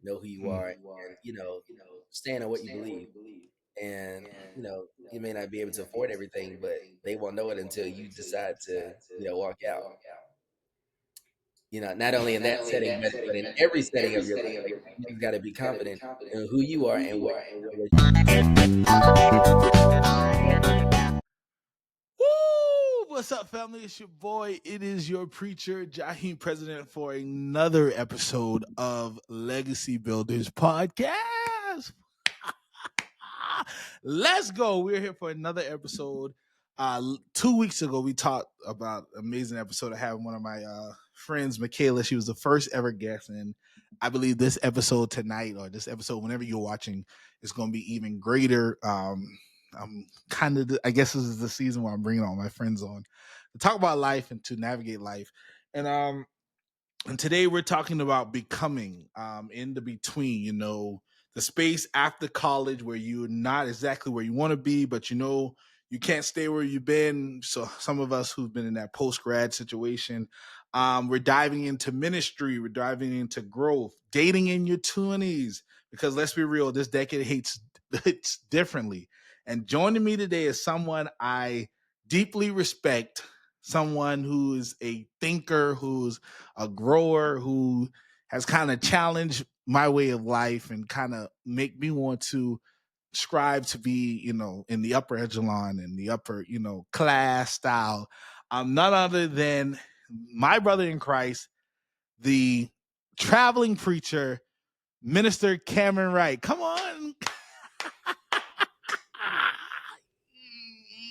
know who you are, and stand on what you believe. And you may not be able to afford everything, but they won't know it until you decide to walk out. Not only in that setting, but in every setting of your life, like, you just got to be confident in who you are and what Woo! What's up, family? It's your boy. It is your preacher, Jaheim, president, for another episode of Legacy Builders Podcast. Let's go. We're here for another episode. 2 weeks ago, we talked about an amazing episode I had with one of my friends, Michaela. She was the first ever guest, and I believe this episode tonight, or this episode, whenever you're watching, is going to be even greater. I'm kind of, I guess this is the season where I'm bringing all my friends on to talk about life and to navigate life. And today we're talking about becoming in the between, the space after college where you're not exactly where you want to be, but you can't stay where you've been. So some of us who've been in that post-grad situation, we're diving into ministry, we're diving into growth, dating in your 20s, because let's be real, this decade hates it's differently. And joining me today is someone I deeply respect, someone who is a thinker, who's a grower, who has kind of challenged my way of life and kind of make me want to strive to be, in the upper echelon and the upper, class style. I'm none other than my brother in Christ, the traveling preacher, Minister Cameron Wright. Come on.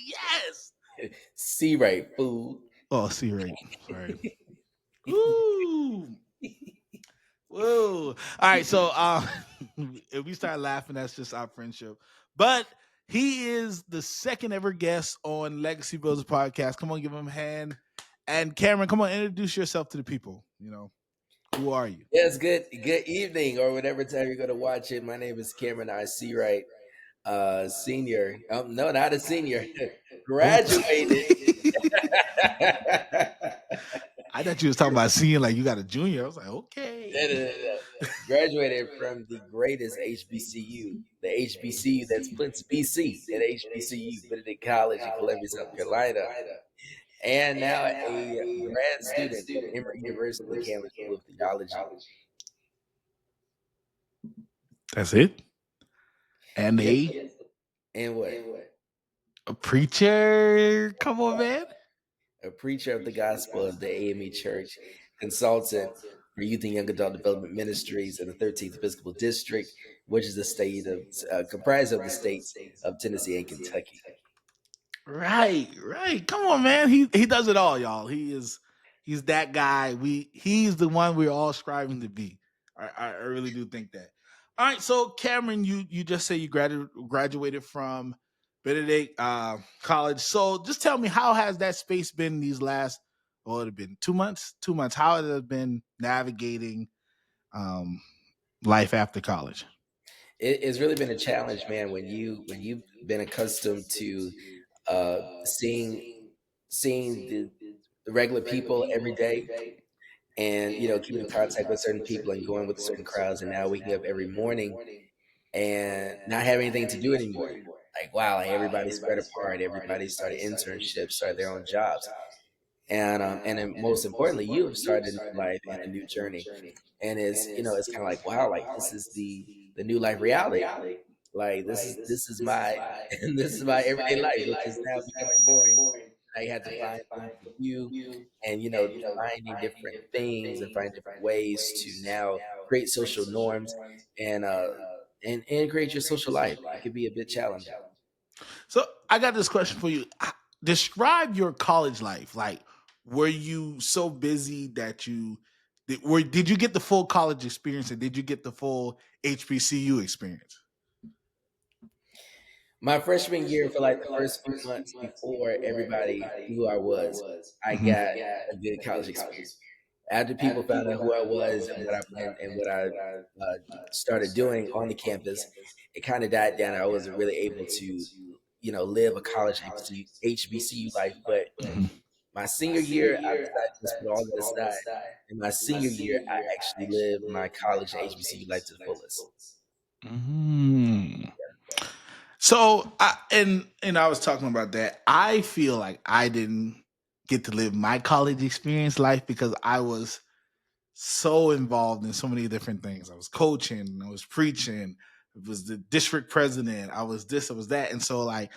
Yes. Seawright, fool. Oh, Seawright. Sorry. Ooh. Whoa. All right. So if we start laughing, that's just our friendship. But he is the second ever guest on Legacy Builders Podcast. Come on, give him a hand. And Cameron, come on, introduce yourself to the people. Who are you? Yes, good evening, or whatever time you're gonna watch it. My name is Cameron Seawright, senior. No, not a senior. Oh. Graduated. I thought you was talking about seeing like you got a junior. I was like, okay. No, no, no, no. Graduated from the greatest HBCU, the HBCU that splits BC at HBCU, Benedict College in Columbia, South Carolina, and now a grad student at Emory University in the Campbell School of Theology. That's it. And Yes, and what? a preacher. Come on, man. A preacher of the gospel of the AME Church, consultant for youth and young adult development ministries in the 13th Episcopal District, which is the state of comprised of the states of Tennessee and Kentucky. Right. Come on, man. He does it all, y'all. He's that guy. He's the one we're all striving to be. I really do think that. All right, so Cameron, you just say you graduated from Benedict College. So just tell me, how has that space been these last? Well, it have been 2 months. 2 months. How has it been navigating um, life after college? It's really been a challenge, man. When you've been accustomed to seeing the regular people every day, and keeping in contact with certain people and going with certain crowds, and now waking up every morning and not having anything to do anymore. Like, wow, like everybody's spread apart. Everybody started internships, started their own jobs, and then most importantly, you have started a new life and a new journey. And it's kind of like, wow, like this is the new life reality. Like this is my this is my everyday life, which is now becoming boring. I had to find things to do, and finding different things and find different ways to now create social norms and and create your social life. It could be a bit challenging. So I got this question for you. Describe your college life. Like, were you so busy that did you get the full college experience, and did you get the full HBCU experience? My freshman year, for like the first few months before everybody knew who I was, I Mhm. got a good college experience. After people found out who I was and what I started doing on the campus, it kind of died down. I wasn't really able to, live a college HBCU life. But Mhm. My senior year, I decided to just put all that aside. In my senior year, I actually lived my college and HBCU life to the fullest. Mm. So, I was talking about that. I feel like I didn't get to live my college experience life because I was so involved in so many different things. I was coaching, I was preaching, I was the district president, I was this, I was that. And so like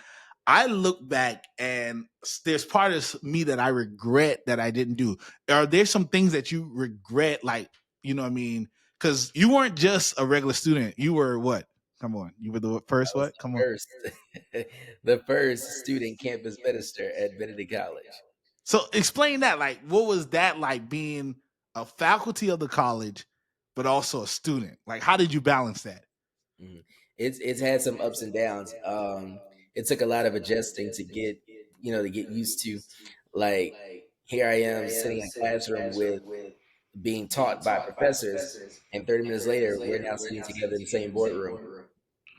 I look back and there's part of me that I regret that I didn't do. Are there some things that you regret, like, you know what I mean? Because you weren't just a regular student. You were what? Come on. You were the I first was what? Come on. the first student campus minister at Benedict College. So explain that. Like, what was that like being a faculty of the college, but also a student? Like, how did you balance that? Mhm. It's had some ups and downs. It took a lot of adjusting to get to get used to. Like here I am sitting in a classroom with being taught by professors, and 30 minutes later we're now sitting together in the same boardroom.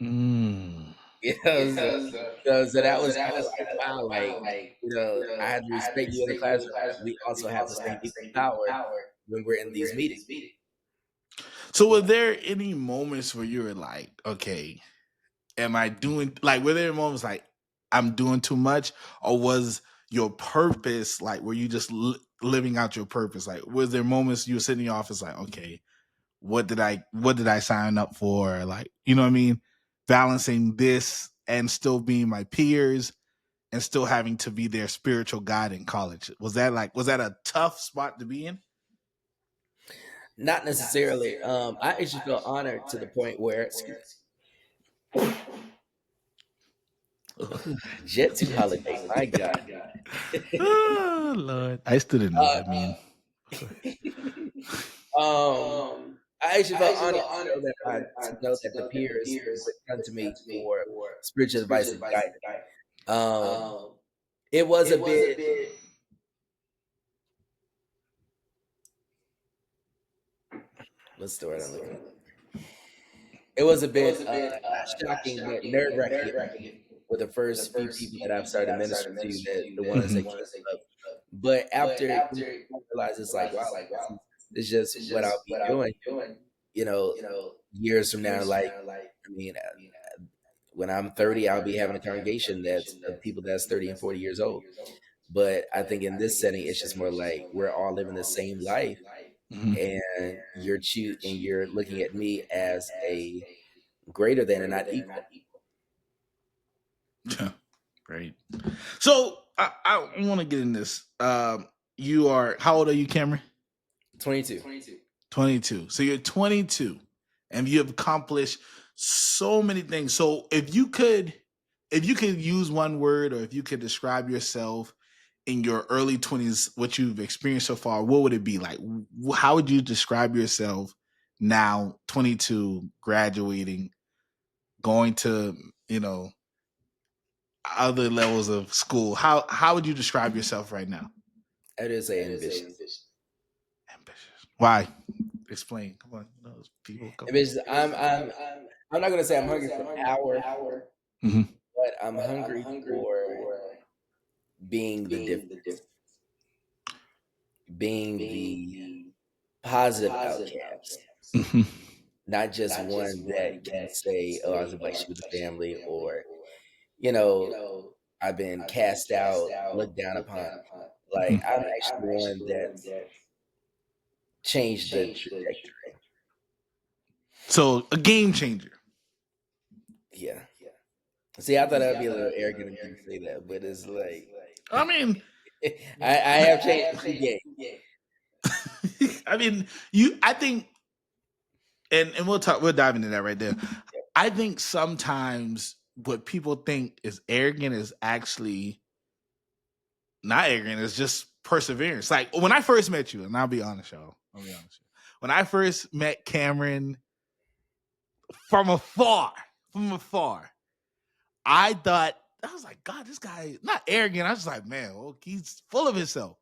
Mm. You know, so that was kind of like wow, like I have to respect you in the classroom, but we also have the same equal power when we're in these meetings. So, were there any moments where you were like, okay, am I doing like, were there moments like I'm doing too much, or was your purpose like, were you just living out your purpose? Like, was there moments you were sitting in your office like, okay, what did I sign up for? Like, you know what I mean? Balancing this and still being my peers and still having to be their spiritual guide in college. Was that a tough spot to be in? Not necessarily. I actually felt honored to the point where, excuse me, Jet 2 holiday, my God. Oh Lord. I still didn't know what uh, that mean. um, I actually felt honored to know that the peers would come to me for spiritual advice and guidance. Um, it was a bit. What's the word I'm looking for? It was a bit not shocking, but nerve wracking at the beginning with the first few people that I've started ministering to, that the ones that came up. But after I realized it's like, wow, this is just what I'll be doing. You know, years from now, like I mean, when I'm 30, I'll be having a congregation that's of people that's 30 and 40 years old. But I think in this setting, it's just more like we're all living the same life, Mhm. and you're looking at me as a greater than and not equal. Great. So I want to get in this. You are, how old are you, Cameron? 22. 22. So you're 22 and you have accomplished so many things. So if you could use one word, or if you could describe yourself in your early 20s, what you've experienced so far, what would it be like? How would you describe yourself now, 22, graduating, going to, you know, other levels of school? How would you describe yourself right now? I just say ambitious. Ambitious. Why? Explain. Come on, those people. Come on. Ambitious. I'm not gonna say I'm hungry for power, Mhm. but I'm hungry for being the difference, being the positive outcast, Mhm. not just one that can say, "Oh, I was a black sheep of the family," or you know, I've been cast out, looked down upon. Like I'm actually one that's changed the trajectory. So a game changer. Yeah. See, I thought that would be a little arrogant of me to say that, but it's like I mean, I have changed the game. I mean, you. I think, and we'll talk. We'll dive into that right there. I think sometimes what people think is arrogant is actually not arrogant. It's just perseverance. Like when I first met you, and I'll be honest, y'all. I'll be honest. When I first met Cameron from afar, from afar, I thought, I was like, God, this guy not arrogant. I was like, man, well, he's full of himself.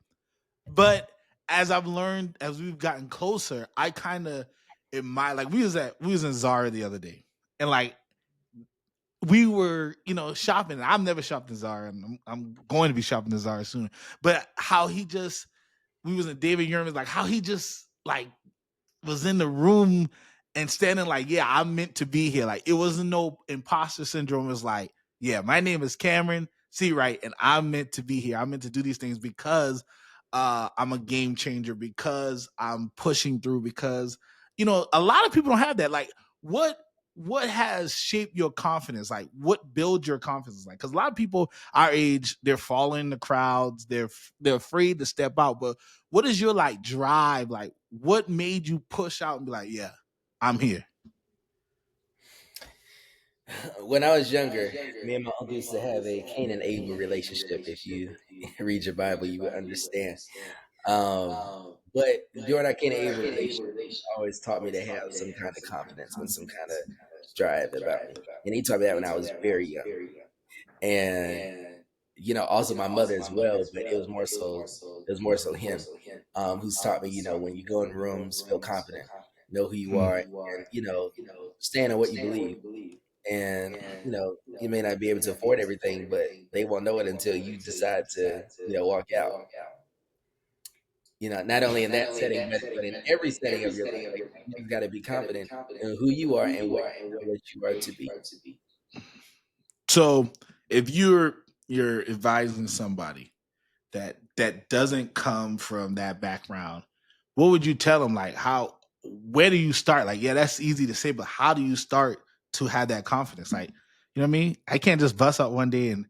But as I've learned, as we've gotten closer, I kind of admire. Like we was in Zara the other day, and like we were, shopping. I've never shopped in Zara, and I'm going to be shopping in Zara soon. But how he just, we was in David Yurman's, like how he just like was in the room and standing like, yeah, I'm meant to be here. Like it wasn't no imposter syndrome. It was like, yeah, my name is Cameron Seawright, and I'm meant to be here. I'm meant to do these things because I'm a game changer, because I'm pushing through, because a lot of people don't have that. Like what has shaped your confidence? Like what builds your confidence? Like because a lot of people our age, they're following the crowds, they're afraid to step out. But what is your like drive? Like what made you push out and be like, yeah, I'm here? When I was younger, me and my uncle used to have a Cain and Abel relationship. If you read your Bible, you would understand. But during our Cain and Abel relationship, he always taught me to have some kind of confidence and some kind of drive about me. And he taught me that when I was very young. And also my mother as well, but it was more so him, who's taught me, when you go in rooms, feel confident, know who you are, and stand on what you believe. And you may not be able to afford everything, but they won't know it until you decide to walk out. Not only in that setting, but in every setting of your life, like you've got to be confident in who you are and what you are to be. So if you're advising somebody that doesn't come from that background, what would you tell them? Like where do you start? Like, yeah, that's easy to say, but how do you start to have that confidence? Like, you know what I mean? I can't just bust out one day and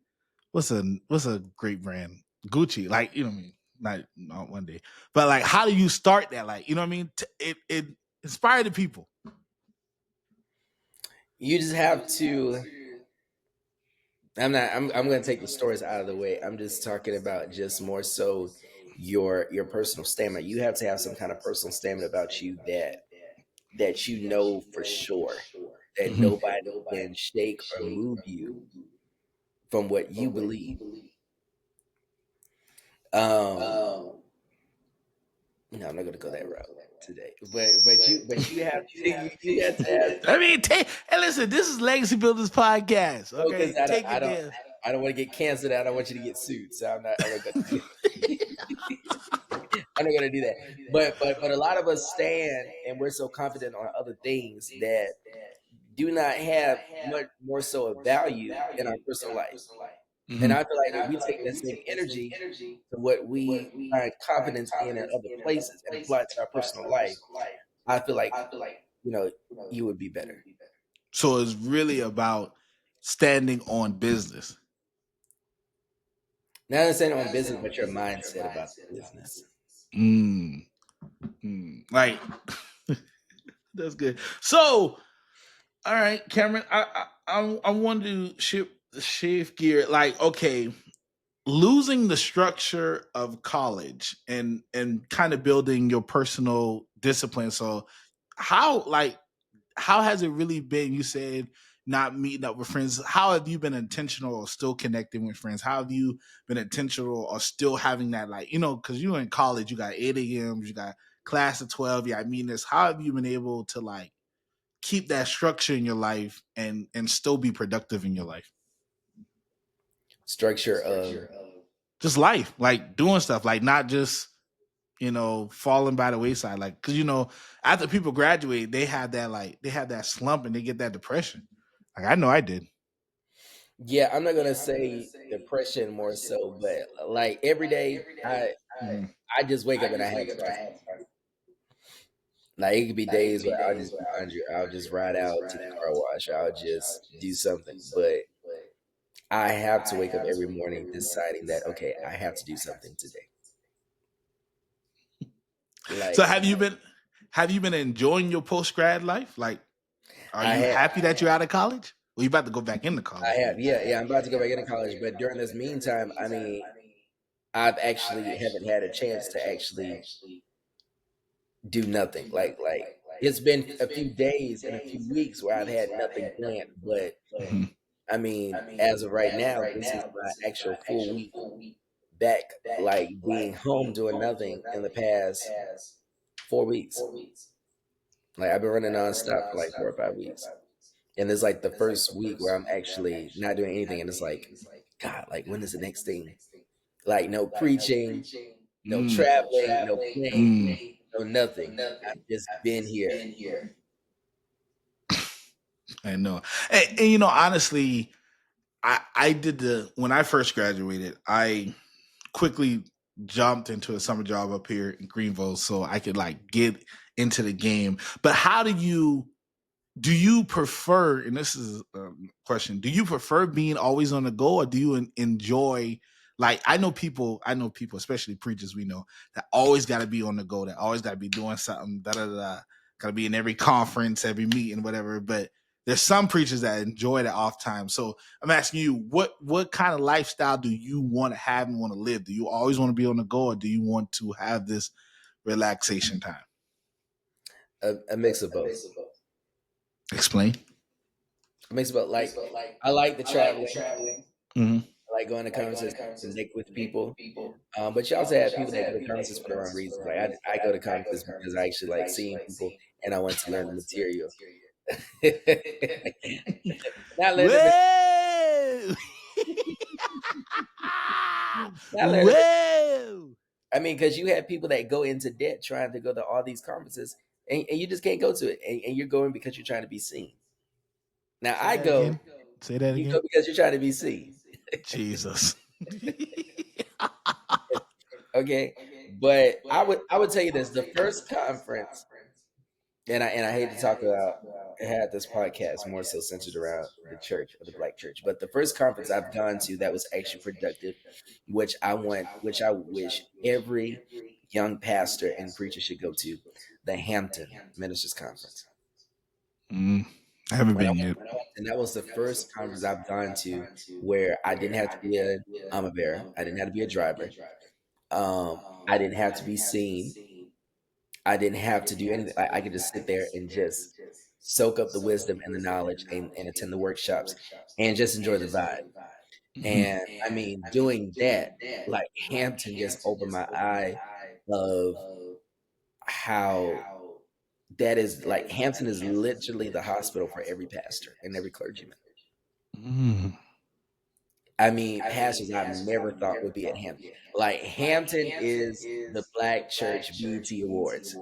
what's a great brand? Gucci. Like, you know what I mean? Not one day. But like how do you start that? Like, you know what I mean? It inspire the people. You just have to. I'm not. I'm going to take the stories out of the way. I'm just talking about just more so your personal stamina. You have to have some kind of personal stamina about you that for sure that Mhm. nobody can shake or move you from what you believe. Um, no, I'm not going to go that route today. But you have to you have to have I mean, hey, listen, this is Legacy Builders Podcast. because Okay, take it there. I don't want to get canceled. I don't want you to get sued. So I'm not going to do I'm not going to do that. But a lot of us stand and we're so confident on other things that do not have much more so of value in our personal life. And Mhm. I feel like if we take that same energy to what we find confidence in other places and apply it to our personal life, I feel like, you know, you would be better. So it's really about standing on business. Not necessarily on business, but your mindset about the business. Mm. Like that's good. So, all right, Cameron, I want to shift gear. Like, okay, losing the structure of college and kind of building your personal discipline. So, how like how has it really been? You said not meeting up with friends. How have you been intentional or still connecting with friends? How have you been intentional or still having that, like, because you're in college, you got 8 a.m., you got class at 12, you got meetings. How have you been able to like keep that structure in your life and still be productive in your life? Structure of Just life, like doing stuff, like not just falling by the wayside. Like, because after people graduate, they have that slump and they get that depression. Like I know I did. yeah, I'm not gonna say depression more so, but like every day Mhm. I just wake up and I have to start something. Like it could be days where I'll just do laundry, I'll just ride out to the car wash, I'll just do something. But I have to wake up every morning deciding that okay, I have to do something today. So Like have you been enjoying your post grad life? Like, are I you have, happy that you're out of college? Well, you about to go back into I college. have, yeah. I'm about to go back into college, but during this meantime, I mean, I've actually haven't had a chance to actually do nothing. Like it's been a few days and a few weeks where I've had nothing planned. But Mhm. I mean, as of right now, this is my actual full week back, like being home doing nothing in the past 4 weeks. Like I've been running nonstop for like 4 or 5 weeks. And it's like the first week where I'm actually not doing anything, and it's like, God, like when is the next thing? Like no preaching, no Mm. traveling, no playing, Mm. no nothing. I've just been here. I know. And you know, honestly, I did when I first graduated, I quickly jumped into a summer job up here in Greenville so I could like get into the game. But how do you prefer, and this is a question, do you prefer being always on the go, or do you enjoy, like, I know people, especially preachers we know, that always got to be on the go, that always got to be doing something, da da da, got to be in every conference, every meeting, whatever. But there's some preachers that enjoy the off time. So I'm asking you, what kind of lifestyle do you want to have and want to live? Do you always want to be on the go, or do you want to have this relaxation time? A mix of both. Explain. A mix of both. Like I like the traveling. Hmm. I like going to conferences, connect with people. But you also have people that go to conferences for the wrong reasons. Like I go to conferences because I actually like seeing people and I want to learn the material. Not learn the Whoa! not learn the Whoa! I mean, because you have people that go into debt trying to go to all these conferences, and you just can't go to it, and you're going because you're trying to be seen. Now Say I that go, again. Say that you go again. because you're trying to be seen. Jesus. Okay, but I would tell you this: the first conference, and I hate to talk about I had this podcast more so centered around the church or the black church, but the first conference I've gone to that was actually productive, which I wish every young pastor and preacher should go to, the Hampton Ministers Conference. Mm, I haven't When I been went, yet. and that was the first conference I've gone to where I didn't have to be a armor bearer, I didn't have to be a driver, I didn't have to be seen, I didn't have to do anything. I could just sit there and just soak up the wisdom and the knowledge and attend the workshops and just enjoy the vibe. Mhm. And I mean, doing that, like Hampton just opened my eye of how that is like Hampton is literally the hospital for every pastor and every clergyman. Mm. I mean, pastors I've never thought would be at Hampton. Like Hampton is the Black Church BET Awards.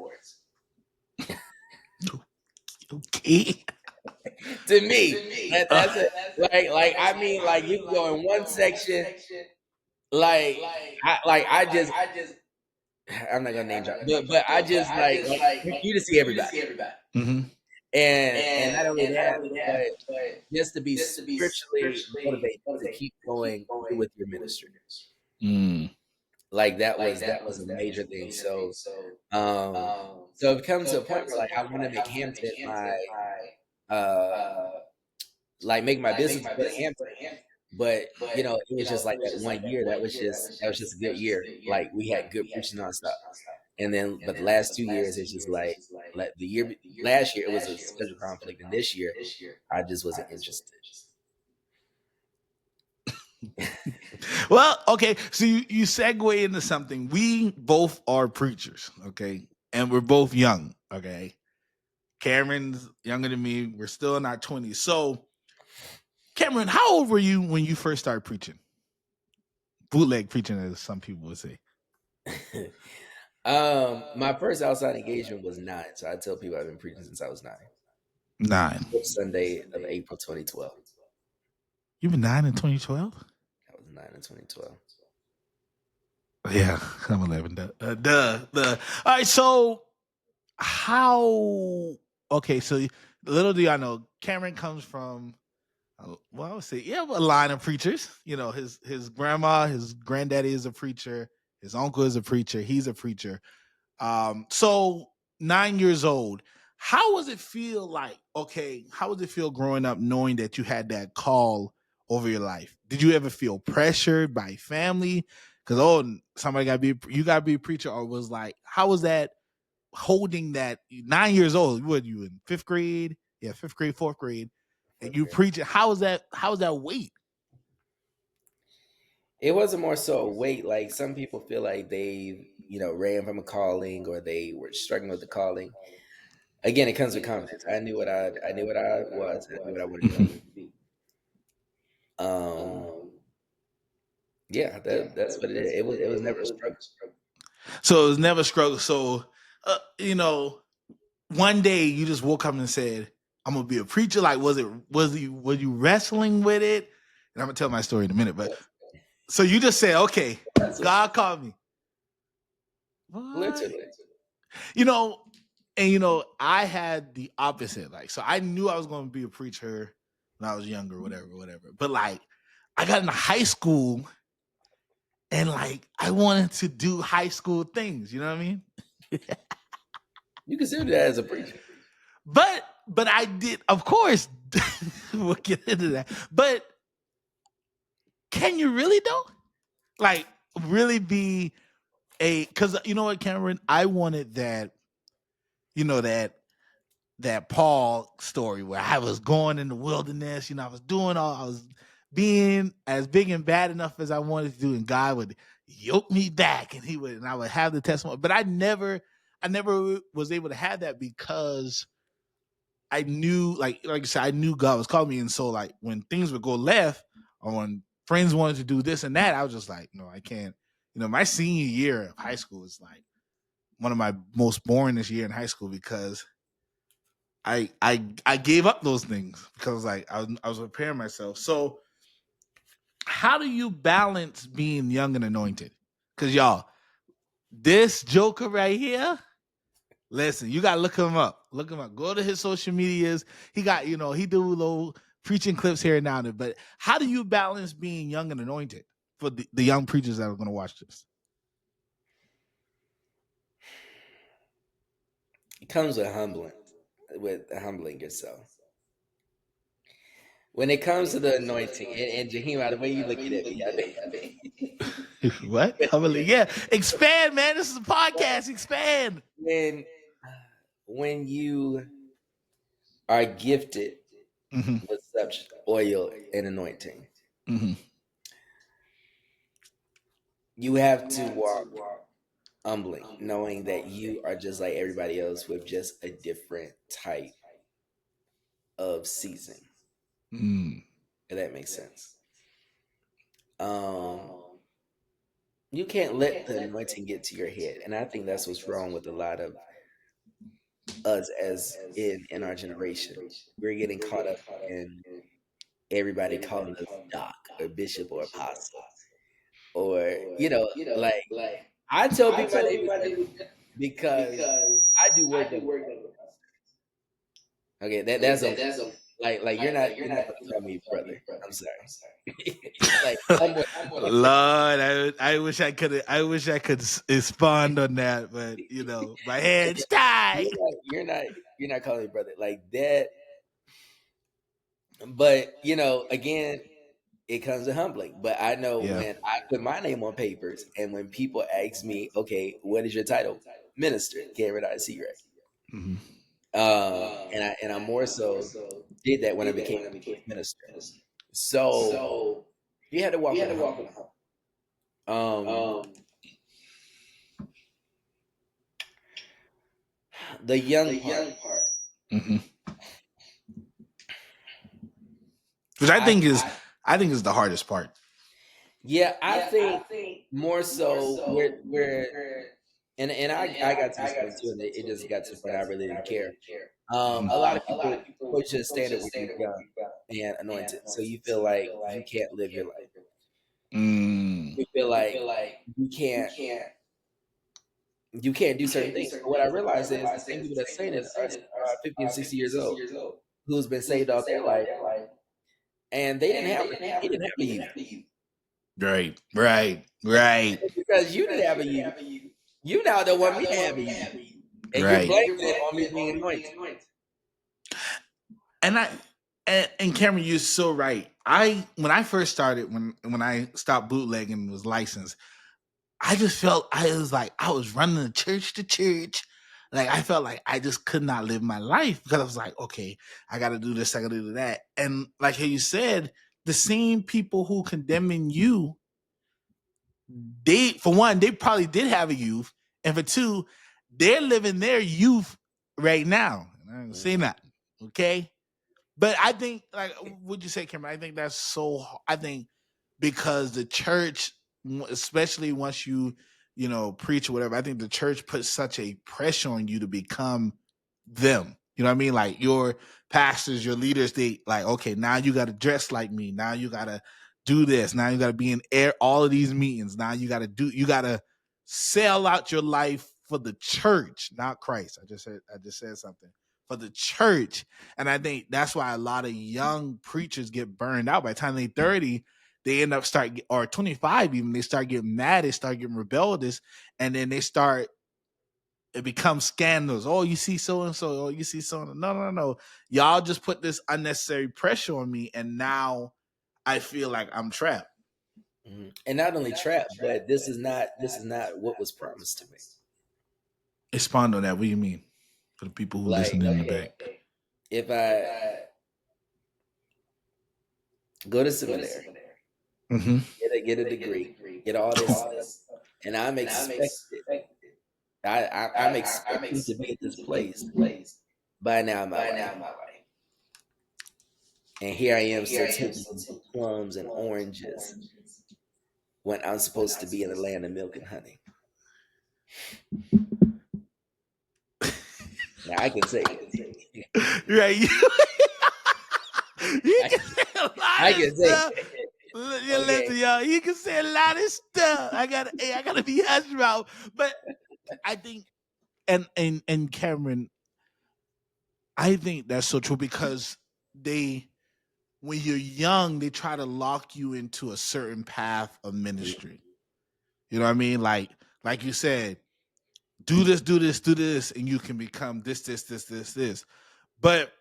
Okay. To me, that's Uh, it. Like I mean, like you can go in one section, like I just I'm not gonna name drop, but I just like you to see everybody, mhm. and not only that, but just to be spiritually motivated to keep going with your ministry. Mm. Like that was a major thing. Um, so it comes to a point where like I want to make Hampton my uh like make my business to go to Hampton. But it was just like that one year. That was just a good year. Like we had good preaching nonstop, and then but the last 2 years it's just like the year last year it was a schedule conflict, and this year I just wasn't interested. Well, okay. So you segue into something. We both are preachers, okay, and we're both young, okay. Cameron's younger than me. We're still in our 20s. So, Cameron, how old were you when you first started preaching? Bootleg preaching, as some people would say. My first outside engagement was 9, so I tell people I've been preaching since I was 9. 9. First Sunday of April 2012. You were 9 in 2012? I was 9 in 2012. Yeah, I'm 11. Duh. All right, so how? Okay, so little do I know, Cameron comes from, well, I would say, yeah, a line of preachers. You know, his grandma, his granddaddy is a preacher. His uncle is a preacher. He's a preacher. So 9 years old, how does it feel like, okay, how does it feel growing up knowing that you had that call over your life? Did you ever feel pressured by family? Because, oh, somebody you gotta be a preacher, or was like, how was that holding that 9 years old? What you in fifth grade? Yeah, fifth grade, fourth grade, and Fourth you grade. preaching. How was that weight? It wasn't more so a weight. Like some people feel like they ran from a calling or they were struggling with the calling. again, it comes with confidence. I knew what I knew what I was. I knew what I wanted to be. Um, yeah, that's what it is. It was never a struggle. So it was never struggle. So, one day you just woke up and said, "I'm gonna be a preacher." Like, was you wrestling with it? And I'm gonna tell my story in a minute. But so you just said, "Okay, God called me." What? Literally. You know, I had the opposite. Like, so I knew I was going to be a preacher when I was younger, whatever. But like, I got into high school, and like, I wanted to do high school things. You know what I mean? You consider that as a preacher. But I did, of course. We'll get into that. But can you really though? Like, really be because you know what, Cameron? I wanted that. You know that Paul story where I was going in the wilderness, I was I was being as big and bad enough as I wanted to do, and God would yoke me back, and I would have the testimony. But I never was able to have that because I knew, like I said, I knew God was calling me, and so like when things would go left, or when friends wanted to do this and that, I was just like, no, I can't. My senior year of high school is like one of my most boringest year in high school because I gave up those things because like I was preparing myself. So how do you balance being young and anointed? Because y'all, this Joker right here, listen, you gotta look him up. Look him up. Go to his social medias. He got, he do little preaching clips here and now. But how do you balance being young and anointed for the young preachers that are gonna watch this? It comes with humbling yourself. When it comes to the anointing, and Jaheim, the way you looking at me, I think What? Yeah. Expand, man. This is a podcast. Expand. when when you are gifted Mm-hmm. with such oil and anointing, Mm-hmm. you have to walk humbly, knowing that you are just like everybody else with just a different type of season. Mm. If that makes sense. Um, you can't let the anointing get to your head, and I think that's what's wrong with a lot of us as in our generation. We're getting caught up in everybody calling us doc or bishop or apostle, or like I tell people my name is because I do work of the Lord. Okay, that's okay. Like you're not gonna call me brother. I'm sorry. Like homeboy, Lord, I wish I could expand on that, but my hands tied. you're not calling me brother like that. But again, it comes to humbling. But I know Yeah. when I put my name on papers, and when people ask me, okay, what is your title? Minister Cameron Seawright. Mm-hmm. And I more so did that when I became a minister. So you had to walk with a humble. Um, the young part, Mm-hmm. Which I I think is the hardest part. yeah, I think more so where and I got to this point too, and it just got to the point I really didn't care. A lot of people put you a standard when you're young and anointed, so you feel like you can't live your life. Mm. You feel like you can't you can't do certain things. But what I realized is the same people that saying it are 50 and 60 years old who's been saved all their life, and they didn't have a youth Right. because you didn't have a youth. You now don't want me to have a youth, and you're Right. blaming it on me being anointed. And and Cameron, you're so right. When I first started, when I stopped bootlegging and was licensed, I just felt I was like I was running the church to church. Like I felt like I just could not live my life because I was like, okay, I got to do this, I got to do that, and like how you said, the same people who condemning you, for one, they probably did have a youth, and for two, they're living their youth right now. And I'm gonna say that. Okay. But I think, like, would you say, Cameron? I think that's so. I think because the church, especially once you know, preach or whatever, I think the church puts such a pressure on you to become them. You know what I mean? Like your pastors, your leaders, they like, okay, now you got to dress like me. Now you got to do this. Now you got to be in all of these meetings. Now you got to sell out your life for the church, not Christ. I just said something for the church. And I think that's why a lot of young preachers get burned out. By the time they're 30, they end up or 25 even, they start getting mad, they start getting rebellious, and then it becomes scandals. Oh, you see so and so. Oh, you see so and no, no, no. Y'all just put this unnecessary pressure on me, and now I feel like I'm trapped. Mm-hmm. And not only trapped, but this is not what was promised to me. Expand on that. What do you mean? For the people who listen in the back. If I go to seminary, get a degree, get all this, and I'm expected. I'm expecting to be at this place by now in my life. And here I am still taking plums and oranges when I'm supposed to be in the land of milk and honey. Now I can say it. Right. You can say a lot of stuff. Listen, y'all, you can say a lot of stuff. I gotta be hush about. But I think and Cameron, I think that's so true because when you're young, they try to lock you into a certain path of ministry. You know what I mean? Like you said, do this, and you can become this. But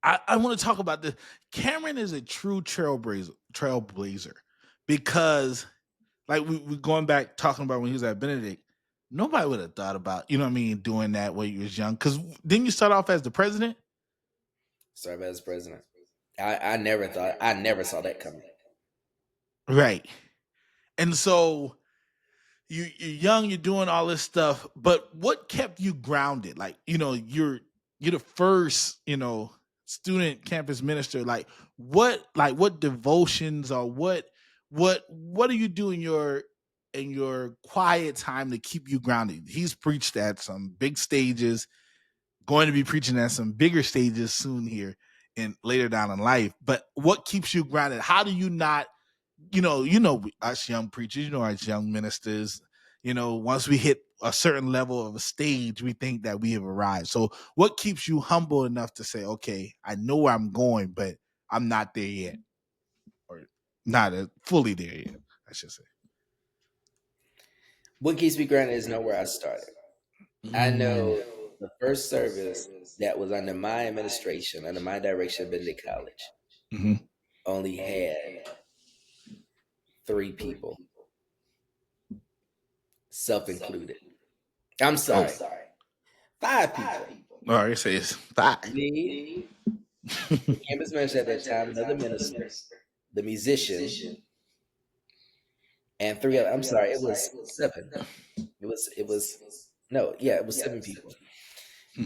I want to talk about this. Cameron is a true trailblazer because, like, we going back talking about when he was at Benedict, nobody would have thought about, you know what I mean, doing that when you was young. Because didn't you start off as the president? Start as president. I never saw that coming. Right. And so you're young, you're doing all this stuff, but what kept you grounded? Like, you know, you're the first, you know, student campus minister. Like what devotions or what do you do in your quiet time to keep you grounded? He's preached at some big stages, going to be preaching at some bigger stages soon here and later down in life. But what keeps you grounded? How do you not, you know, us young preachers, you know, us young ministers, you know, once we hit a certain level of a stage, we think that we have arrived. So what keeps you humble enough to say, okay, I know where I'm going, but I'm not there yet, or not fully there yet, I should say. What keeps me grounded is know where I started. I know the first service that was under my administration, under my direction at Benedict College, only had 3 people, self-included. I'm sorry, 5 people. All right, say it's 5. Me, the campus minister at that time, another minister, the musician, and 3 other. I'm sorry, it was 7. It was 7 people.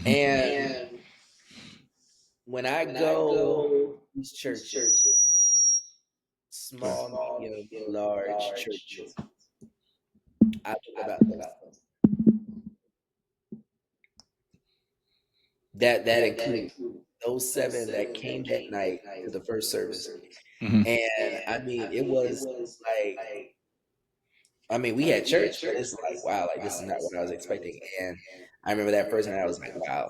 And when I go these churches, small, medium, large churches, I think about those. That includes those 7 that came that night to the first service. And I mean, it was like, I mean, we had church, but it's like, wow, like this is not what I was expecting. And I remember that first night I was like, wow,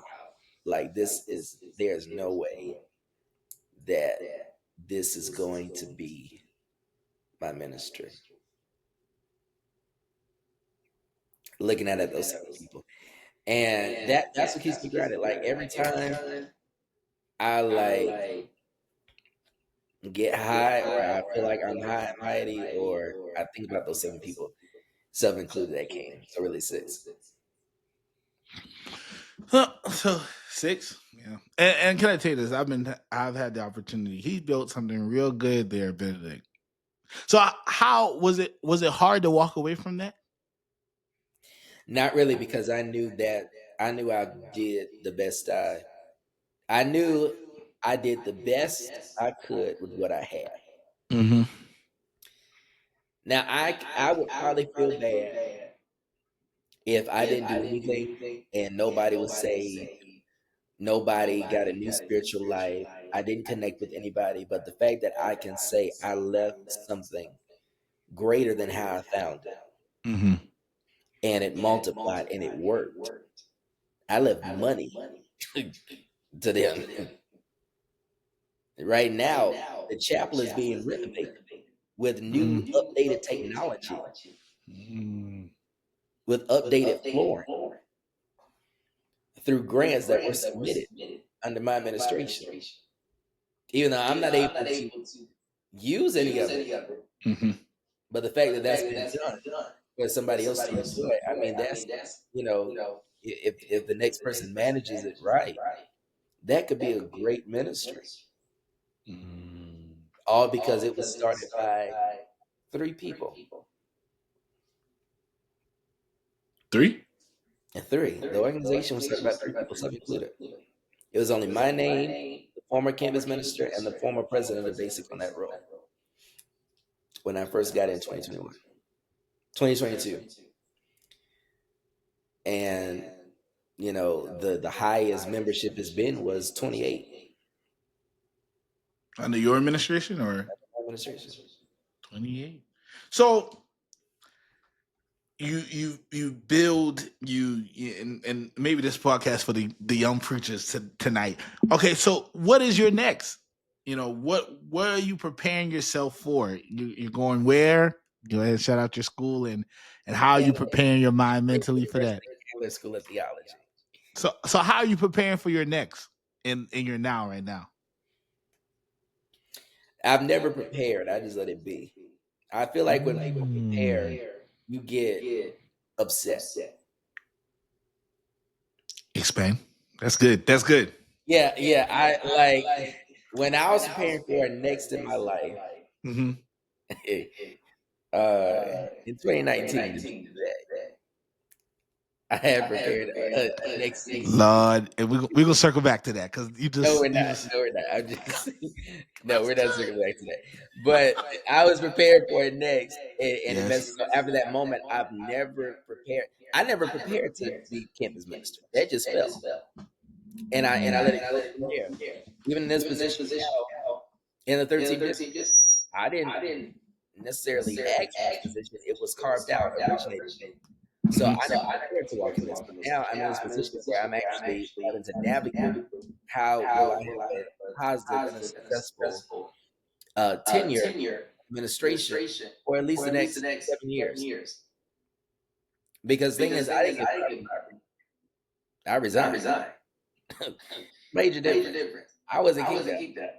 like there's no way that this is going to be my ministry. Looking at those 7 people. And that's what keeps me grounded. Like every time I like get high or I feel like I'm high and mighty or I think about those 7 people, self-included, that came. So really 6. So 6, yeah. And can I tell you this? I've had the opportunity. He built something real good there, Benedict. So how was it hard to walk away from that? Not really, because I knew that I knew I did the best I knew I did the best I could with what I had. Mm-hmm. Now I would probably feel bad if I didn't do anything and nobody was saved, nobody got a new spiritual life. I didn't connect with anybody, but the fact that I can say I left something greater than how I found it, Mm-hmm. and it multiplied and it worked. I left money to them. Right now, the chapel is being renovated with new updated technology, Mm. with updated flooring through grants that were submitted under my administration. Even though I'm not able to use any of it, Mm-hmm. but the fact that that's been done for somebody else to enjoy, I mean, that's, you know, if the next person manages it right, that could be a great ministry. Mm. All because it was started by 3 people. Three? And three, the organization was started by 3 people, self included. It was only my name, the former campus minister, and the former president of Basic on that role when I first got in 2021, 2022. And the highest membership has been was 28 Under your administration or administration. 28? So you build and maybe this podcast for the young preachers tonight. Okay, so what is your next? What are you preparing yourself for? You're going where? Go ahead and shout out your school and how are you preparing your mind mentally for that? School of Theology. So how are you preparing for your next in your now right now? I've never prepared. I just let it be. I feel like when people prepare, you get upset. Expand. That's good. That's good. Yeah. I like when I was preparing for next in my life. Mm-hmm. In 2019, I had prepared a next season. Lord, and we're gonna circle back to that because you just No, we're not. No, we're not. I'm just no, we're not circling back to that. But I was prepared for it next, and Yes. so after that moment, I've never prepared. I never prepared to be campus minister. That just fell, and I let it go from there. Even in this position now, in the 13th district, I didn't necessarily ask for this position. It was carved out, originated. So I never prepared to walk in this, but now I'm in this position where I'm actually having to navigate how will I have a positive and a successful tenure administration for at least the next 7 years. Because the thing is, I didn't get fired. I resigned. Major difference. I wasn't kicked out.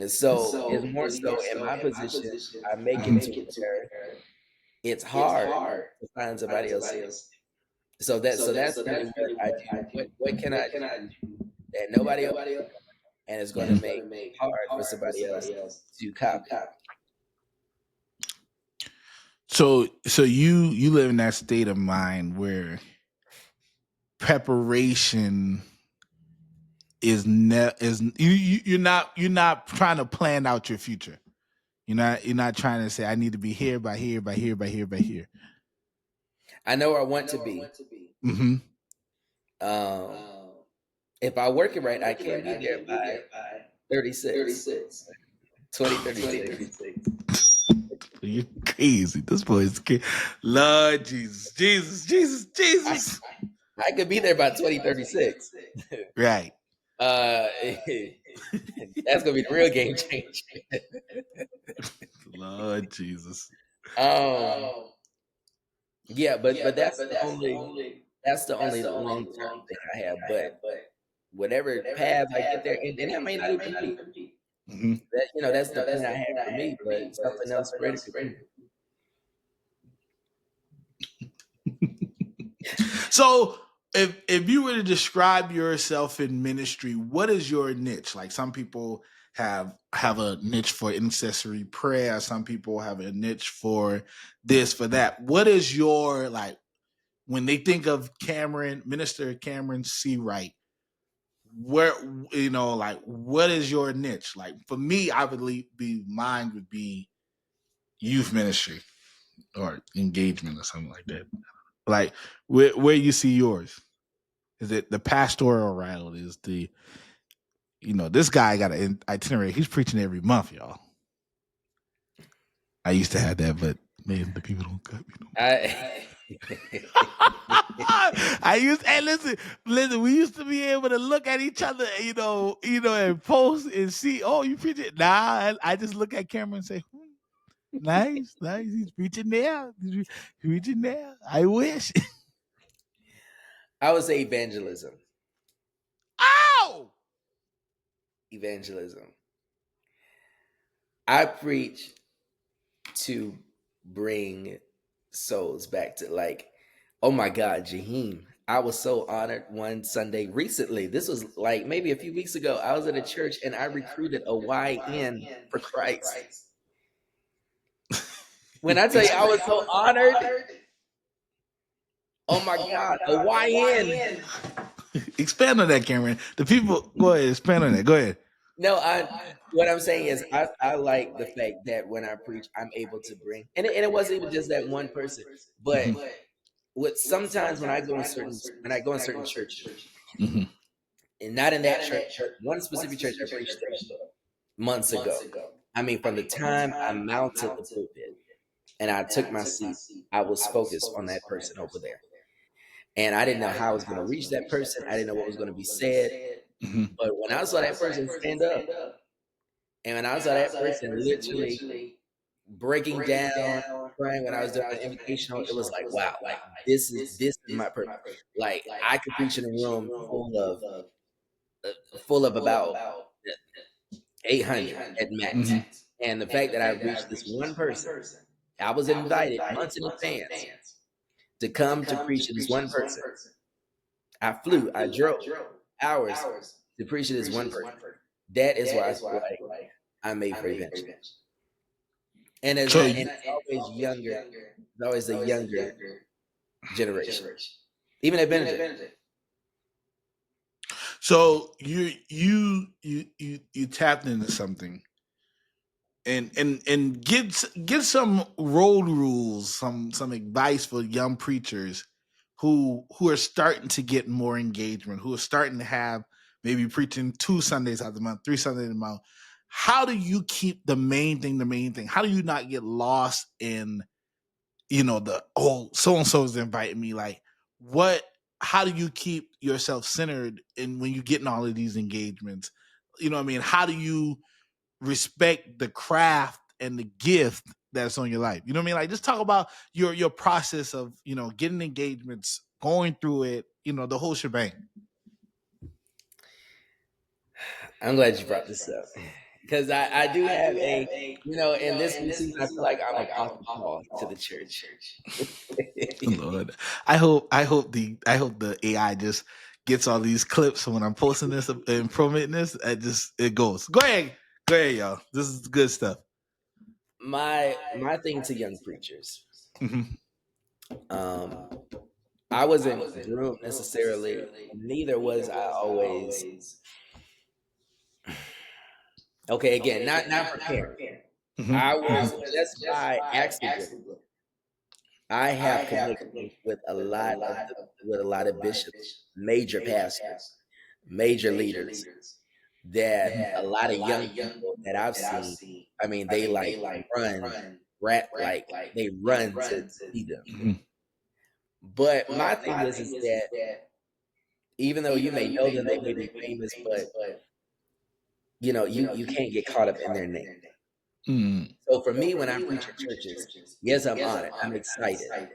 And so it's more so in my position, I make it to where it's hard to find somebody else. So that's really what I do. What can I do that nobody else, and it's going to make it hard for somebody else to copy. So you live in that state of mind where preparation is you're not trying to plan out your future. You're not trying to say I need to be here by here by here by here by here. I know where I want to be. Mm-hmm. If I work it right, I can be there by 36. 2036. You're crazy. This boy is crazy. Lord Jesus. I could be there by 2036. Right. That's gonna be the real game changer. Lord Jesus. Yeah, but that's the only long term thing I have. But whatever path I get there, and that may not even be. Mm-hmm. That's the plan I have for me. But something else greater could come. So if you were to describe yourself in ministry, what is your niche? Like some people have a niche for intercessory prayer. Some people have a niche for this, for that. What is your when they think of Minister Cameron Seawright, where, like, what is your niche? Like, for me, I would mine would be youth ministry or engagement or something like that. Like, where you see yours? Is it the pastoral route? Is the, this guy got an itinerary. He's preaching every month, y'all. I used to have that, but man, the people don't cut me. I used, hey, listen, we used to be able to look at each other, and post and see, oh, you preach it. Nah, I just look at camera and say, nice, he's preaching there. He's preaching there. I wish. I would say evangelism. Ow! Evangelism. I preach to bring souls back to, like, oh my God, Jaheim. I was so honored one Sunday recently. This was like maybe a few weeks ago. I was at a church and I recruited a YN for Christ. When I tell you I was so honored, oh my God, a YN. Expand on that, Cameron. The people, go ahead, expand on that. Go ahead. No, what I'm saying is I like the fact that when I preach, I'm able to bring, and it wasn't even just that one person, but what sometimes when I go in certain churches, and not in that church, one specific church I preached at months ago. I mean, from the time I mounted the pulpit and I took my seat, I was focused on that person over there. And I didn't know how I was going to reach that person. I didn't know what was going to be said. But when I saw that person stand up, and when I saw that person literally breaking down, crying when I was doing an invitational, it was like, wow, like this is my purpose. Like, I could preach in a room full of about 800 at max. And the fact that I reached this one person, I was invited months in advance to come to preach to this one person. I drove hours to preach to this one person. That is why I feel like I'm made for evangelism. And it's always younger. It's always the younger generation. Even at Benedict. So you tapped into something, and get some road rules, some advice for young preachers who are starting to get more engagement, who are starting to have maybe preaching 2 Sundays out of the month, 3 Sundays a month. How do you keep the main thing? How do you not get lost in, the, oh, so-and-so is inviting me? Like, how do you keep yourself centered in when you're getting all of these engagements? You know what I mean? How do you respect the craft and the gift that's on your life? You know what I mean? Like, just talk about your process of, getting engagements, going through it, the whole shebang. I'm glad you brought this up, because I do have in this new season, I feel like I'm apostle Paul to the church. Lord, I hope the AI just gets all these clips when I'm posting this and promoting this. It goes. Go ahead, y'all. This is good stuff. My thing to young preachers. I wasn't groomed necessarily. Neither was I always. Okay, again, not prepared. I was just by accident. I have connections with a lot of bishops, major pastors, major leaders, that a lot of young people that I've seen. I mean, they they run to see them. But my thing is that even though you may know them, they may be famous, but you can't get caught up in their name. So for me, when I preach at churches, yes, I'm honored, I'm excited.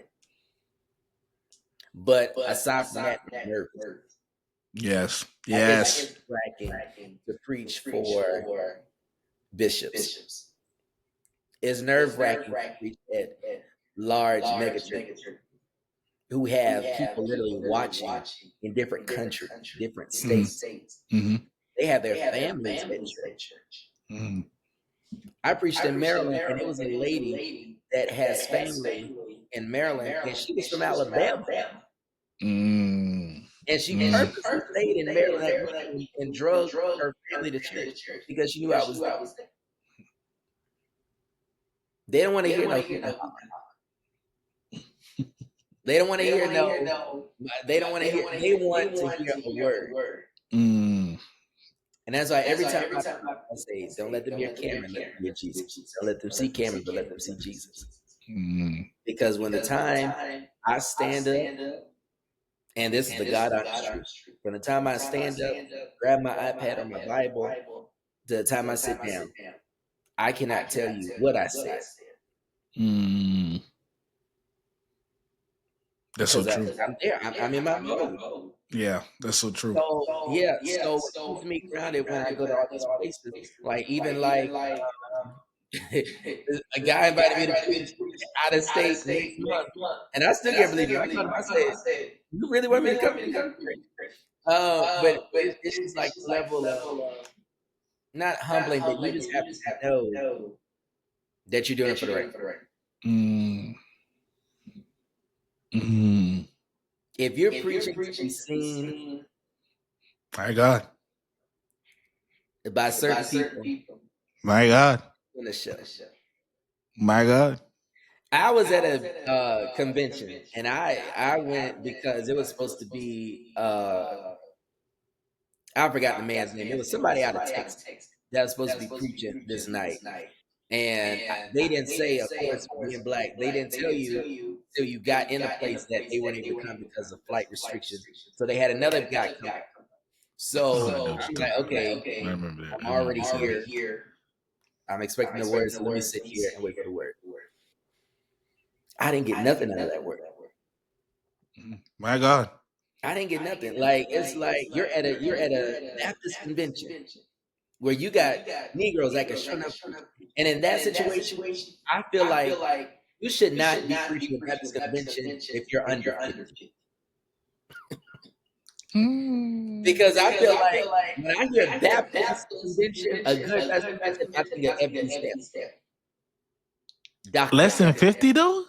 But aside from that, I'm nervous. Yes. It's nerve-wracking to preach for bishops. It's nerve-wracking to preach at large megachurches who have people literally watching in different countries, different states. They have their families at church. I preached in Maryland, and it was a lady that has family in Maryland, and she was from Alabama. Mm. And she purposely stayed in Maryland that weekend and drug her family to church because she knew I was there. They don't want to hear no They don't want to hear no. They don't want to hear. They want to hear a word. Mm. And that's why every time I say, "Don't let them hear Cameron, let them hear Jesus. Don't let them see Cameron, but let them see Jesus." Mm. Because when the time I stand up, and this is the God honest truth, from the time I stand up, grab my iPad or my Bible, to the time I sit down, I cannot tell you what I said. Mm. That's so true. I'm there. I'm in my mode. Yeah, that's so true. So yeah, so it keeps me grounded when I go to all these places. Like even like a guy invited me to preach out of state next month, and I still can't believe it. I told him, I said, "You really want me to come?" But it's just like the level of not humbling, but you just have to know that you're doing it for the right. Mm. Mm. If you're preaching to be seen My God. by certain people My God. in the show. My God. I was at a convention, and I went because it was supposed to be I forgot the man's name. It was somebody out of Texas that was supposed to be preaching this night, and they didn't say, of course, being black, they didn't tell you till you got in the place that they weren't able to come because of flight restrictions. So they had another guy come. So I'm like, okay, I remember that. I'm already here. I'm expecting the word, so let me sit here and wait for the word. I didn't get nothing out of that word. My God. I didn't get nothing. Like it's like you're at a Baptist convention where you got Negroes that can show up, and in that situation, I feel like you should not be preaching at Baptist convention if you're under 50. Because I feel like when I hear Baptist convention, a good Baptist convention, I think of every step. Less than 50 though?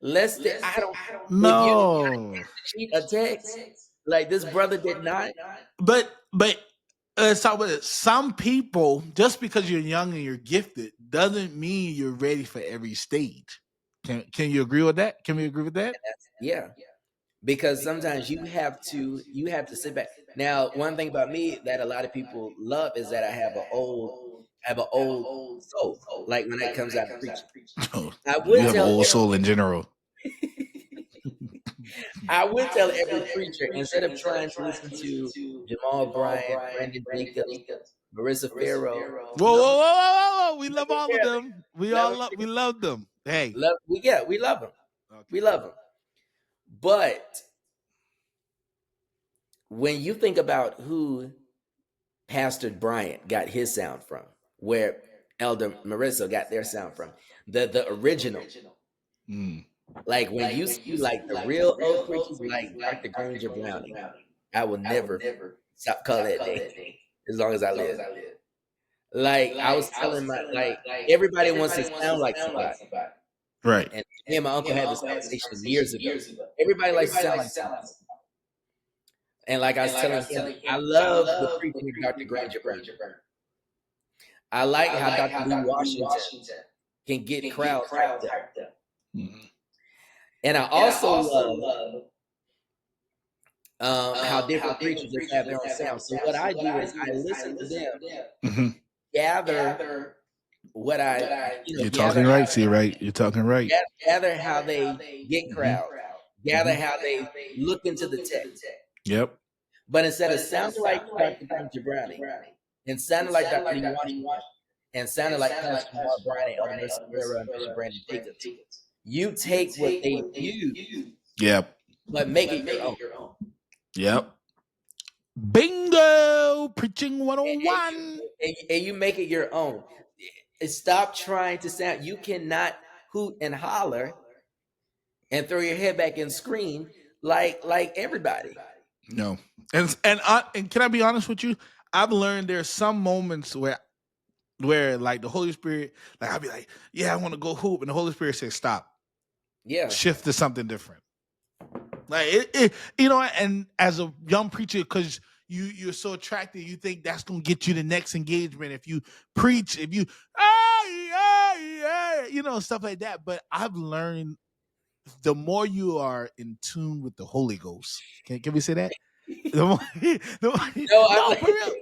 Less than I don't. If you No. cheat a text, like this brother did not. But let's talk about it. Some people, just because you're young and you're gifted, doesn't mean you're ready for every stage. Can you agree with that? Can we agree with that? Yeah. Because sometimes you have to sit back. Now, one thing about me that a lot of people love is that I have an old soul. Like when it comes out of preaching, Oh, I you would have an tell old soul in general. every preacher, instead of trying to listen to Jamal Bryant, Brandon Jacobs, Marissa Farrow. Whoa. We love all of Sincerely, them. We love them. Hey. we love them. Okay. We love them. But when you think about who Pastor Bryant got his sound from, where Elder Marissa got their sound from, the original. Mm. Like when you see like the real old preachers like Dr. Granger Browning, I will never stop calling that name as long as I live. Like I was telling my everybody wants to sound like somebody. Right. And me and my uncle had this conversation years ago. Everybody likes to sound like somebody. And like I was telling him, I love the preaching of Dr. Granger Browning. I like how Dr. Lee Washington can get crowds hyped up. Mm-hmm. And I also love how different preachers just have their own sound. So what I do is I listen to them, gather what you're talking right, see, right? You're talking right. Gather how they get crowds, gather how they look into the text. Yep. But instead of sounding like Dr. Granger Browning and sounding like Dr. Lee Washington and sounding like Pastor Jamal Bryant and Elder Mercy Farrow and Bishop Brandon Jacobs, you take what they use, Yep, but make it your own. Yep. Bingo! Preaching 101. And you make it your own. Stop trying to sound. You cannot hoot and holler and throw your head back and scream like everybody. No. And can I be honest with you? I've learned there's some moments where like the Holy Spirit, like I'll be like, yeah, I want to go hoop, and the Holy Spirit says stop. shift to something different. Like and as a young preacher, because you're so attractive, you think that's gonna get you the next engagement if you preach, if you stuff like that. But I've learned the more you are in tune with the Holy Ghost, can we say that? The more, no, for real.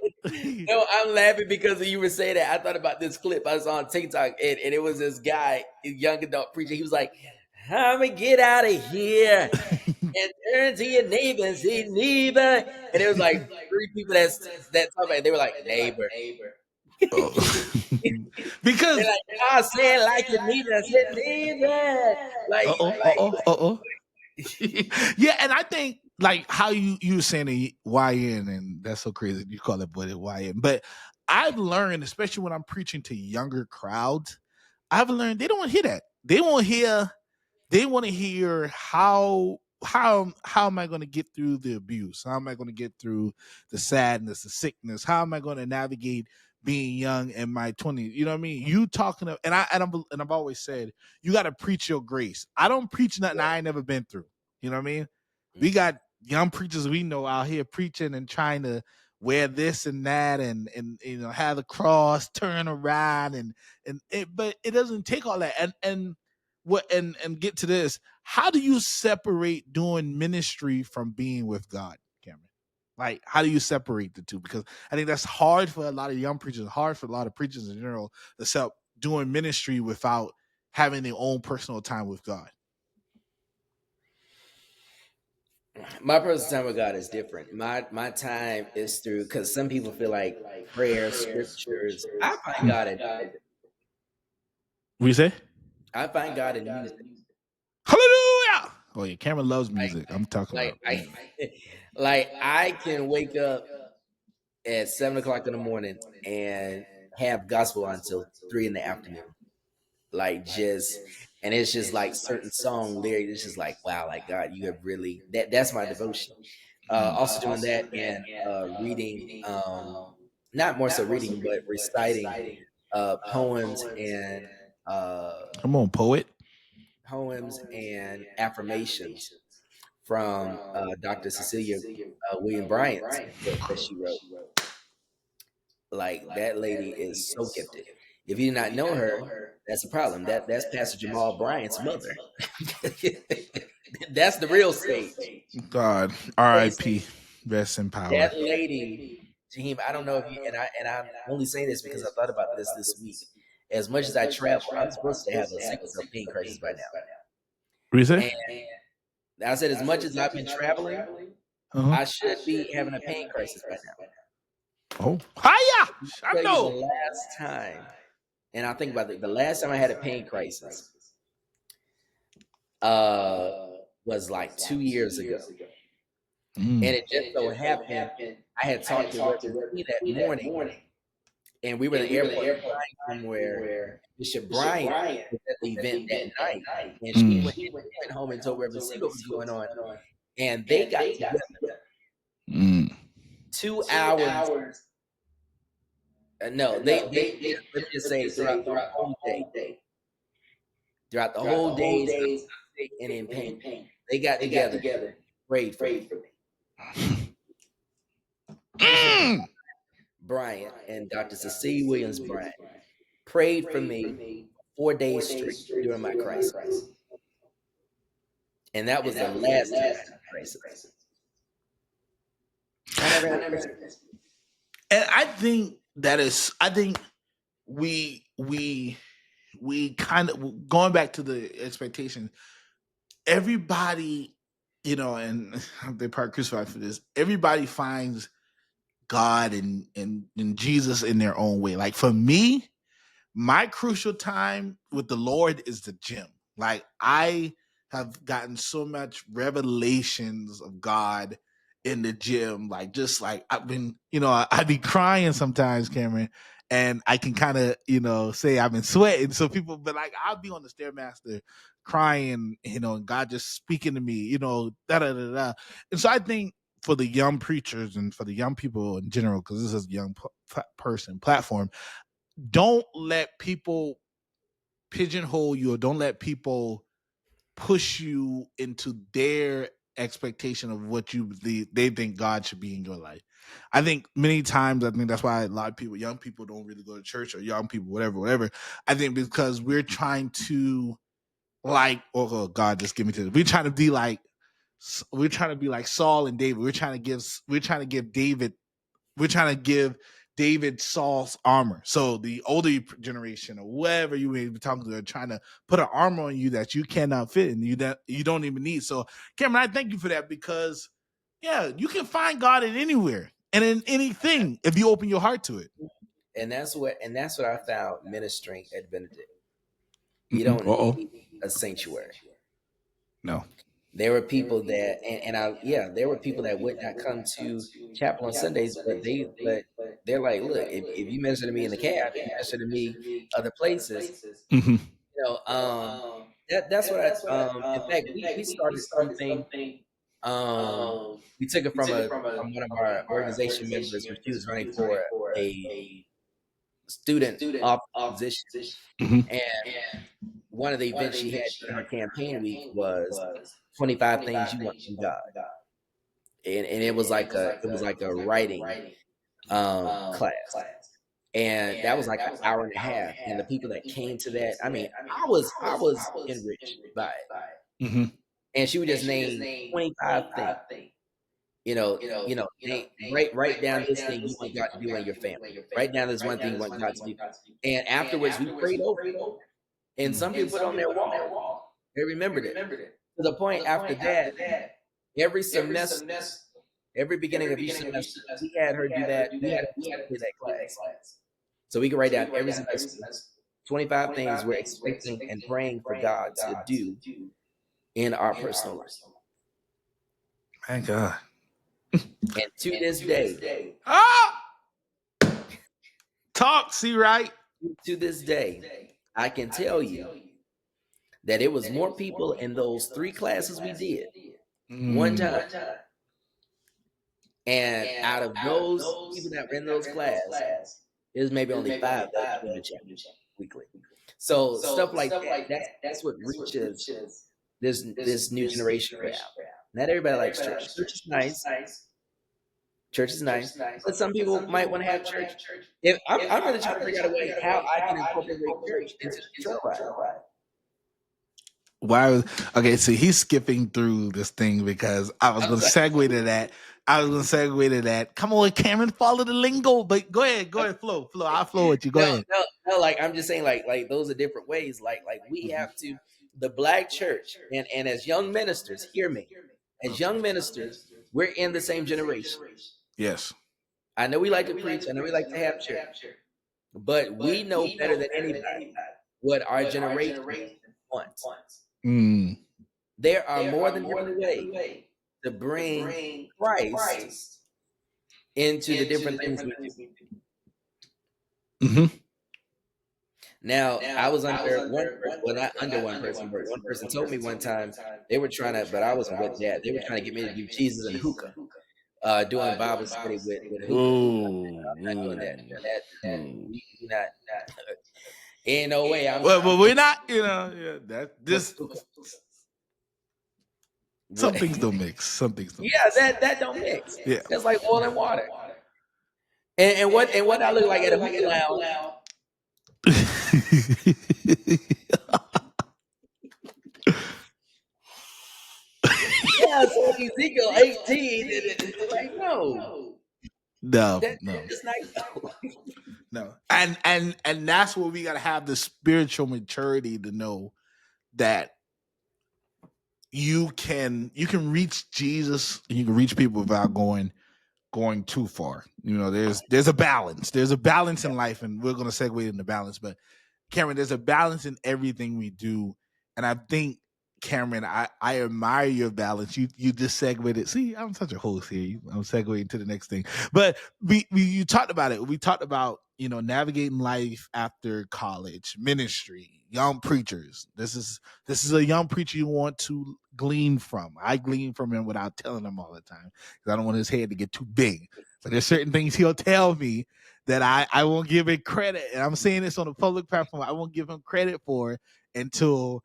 No, I'm laughing because you were saying that. I thought about this clip I saw on TikTok, and it was this guy, young adult preacher. He was like, "I'm gonna get out of here and turn to your neighbor and say neighbor," and it was like 3 people that talk about it. They were like neighbor. Because they're like, "I say it like you need it." I said neighbor. Yeah, and I think like how you were saying the YN, and that's so crazy you call it but it YN. But I've learned, especially when I'm preaching to younger crowds, I've learned they don't want to hear that. They want to hear how am I going to get through the abuse? How am I going to get through the sadness, the sickness? How am I going to navigate being young in my 20s? You know what I mean? You talking to, and I've always said you got to preach your grace. I don't preach nothing I ain't never been through. You know what I mean? We got young preachers we know out here preaching and trying to wear this and that and have the cross turn around but it doesn't take all that and get to this. How do you separate doing ministry from being with God, Cameron? Like, how do you separate the two? Because I think that's hard for a lot of young preachers, hard for a lot of preachers in general, to start doing ministry without having their own personal time with God. My personal time with God is different. My time is through, because some people feel like prayer, scriptures. I find God in music. What you say? I find God in music. Hallelujah! Oh yeah, Cameron loves music. I'm talking about. I can wake up at 7 o'clock in the morning and have gospel on until 3 in the afternoon. And it's just like certain song lyrics. It's just like, wow, like God, you have really that's my devotion. Also doing that and reading, not more so reading, but reciting poems and Come on, poet. affirmations from Dr. Cecilia William Bryant's book that she wrote. Like, that lady is so gifted. If you do not know her, that's a problem. That's Pastor Jamal Bryant's mother. That's the real stage. God, R.I.P. Rest in power. That lady, Jaheim. I don't know if you and I'm only saying this because I thought about this week. As much as I travel, I'm supposed to have a sickle cell pain crisis by now. What you say? And I said, as much as I've been traveling, I should be having a pain crisis by now. Oh, hiya! I know. The last time, and I think about it, the last time I had a pain crisis was like 2 years ago. And it just so happened I had talked to Reverend C that morning, and we were in the airport somewhere. Bishop Bryant was at the event that night, and she went home and told Reverend C what was going on, and they got together. 2 hours. No, they let me just say throughout the whole day, and in pain, they got together, prayed for me. Bryant and Dr. Cecilia Williams Bryant prayed for me 4 days straight during my crisis, and that was the last time I had a crisis. And I think we kind of, going back to the expectation, everybody, and they probably crucified for this, everybody finds God and Jesus in their own way. Like, for me, my crucial time with the Lord is the gym. Like, I have gotten so much revelations of God in the gym. Like, just like I've been, I'd be crying sometimes, Cameron, and I can kind of, say I've been sweating. So people, but like, I'll be on the Stairmaster crying, and God just speaking to me, da da da da. And so I think for the young preachers and for the young people in general, because this is a young person platform, don't let people pigeonhole you, or don't let people push you into their expectation of what they think God should be in your life. I think many times, I think that's why a lot of people, young people, don't really go to church, or young people, whatever. I think because we're trying to oh God, just give me to this. We're trying to be like Saul and David. We're trying to give David Saul's armor. So the older generation, or whoever you may be talking to, are trying to put an armor on you that you cannot fit and you don't even need. So Cameron, I thank you for that, because you can find God in anywhere and in anything if you open your heart to it. And that's what I found ministering at Benedict. You don't need a sanctuary. No. There were people that, there were people that would not come to chapel on Sundays, but they're like, look, if you minister to me in the cab, if you minister to me other places, Mm-hmm. That's what in fact, we started something. We took it from one of our organization members when she was running for a student position, Mm-hmm. and one of the events she had during her campaign week was 25 things you want from God, and it was like a writing class, and that was like an hour and a half, and the people that came to that, I mean, I was enriched by it. Mm-hmm. And she would just name 25 things. Write down this thing you want God to do in your family. Write down this one thing you want God to do. And afterwards, we prayed over it. And some people put it on their wall. They remembered it. To the point after that, every semester, every beginning of each semester, we had her do that. We had her do that class. So we could write down every semester 25 things we're expecting and praying for God to do in our personal life. Thank God. And to this day, talk, Seawright. To this day, I can tell you that it was more people in those 3 classes we did one time. And out of those people that were in those classes, there's maybe only 5 that came to church weekly. So stuff like that, that's what reaches this new generation crowd. Not everybody likes church. Church is nice. Church is nice, but some people might want to have church. If I'm really trying to figure out a way how I can incorporate church into the trail ride. Why? Okay, so he's skipping through this thing because I was going to segue to that. Come on, Cameron, follow the lingo. But go ahead, flow. I'll flow with you. Go ahead. No, like I'm just saying, like those are different ways. Like we have to, the Black church, and as young ministers, hear me. As young ministers, we're in the same generation. Yes. I know we like to preach. I know we like to have church. But we know better than anybody what our generation wants. There are more than one way to bring Christ into the different things we do. Mm-hmm. Now, I was under not under one person, but one person told me one time they were trying to, but I wasn't with that. They were trying to get me to do Jesus and hookah. Doing Bible study with hookah. I'm not doing that. We not. Ain't no way. Well, we're not. Some things don't mix. That don't mix. Yeah, that's like oil and water. And what I look like at a hookah lounge. Yeah, so Ezekiel 18, it's like no. It's no. And that's where we gotta have the spiritual maturity to know that you can reach Jesus and you can reach people without going too far. There's a balance. There's a balance in life, and we're gonna segue into balance. But Cameron, there's a balance in everything we do, and I think, Cameron, I admire your balance. You just segued it. See, I'm such a host here. I'm segueing to the next thing. But you talked about it. We talked about navigating life after college, ministry, young preachers. This is a young preacher you want to glean from. I glean from him without telling him all the time because I don't want his head to get too big. But there's certain things he'll tell me that I won't give it credit. And I'm saying this on a public platform. I won't give him credit for until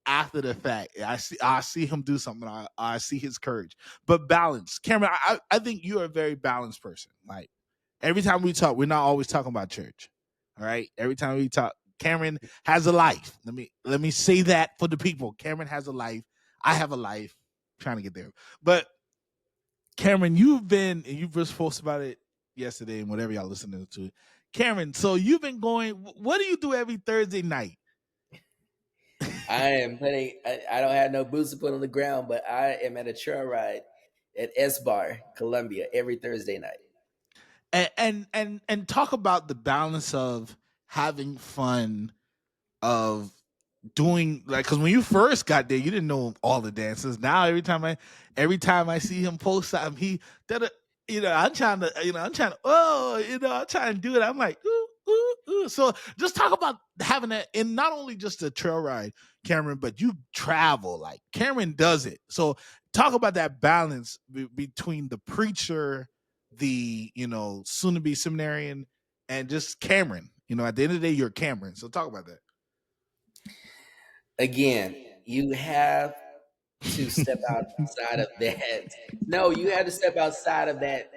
after the fact. I see him do something. I see his courage. But balance, Cameron. I think you're a very balanced person. Like every time we talk, we're not always talking about church. All right. Every time we talk, Cameron has a life. Let me say that for the people. Cameron has a life. I have a life. I'm trying to get there, but Cameron, you just posted about it yesterday and whatever y'all listening to. Cameron, so you've been going. What do you do every Thursday night? I am putting. I don't have no boots to put on the ground, but I am at a trail ride at S Bar, Columbia, every Thursday night. And talk about the balance of having fun, of doing like, because when you first got there, you didn't know all the dances. Now every time I see him post something, I'm trying to I'm trying to do it. I'm like ooh ooh ooh. So just talk about having that, and not only just a trail ride, Cameron, but you travel. Like Cameron does it. So talk about that balance between the preacher, the soon to be seminarian, and just Cameron. At the end of the day, you're Cameron. So talk about that. Again, you have to step outside of that. No, you have to step outside of that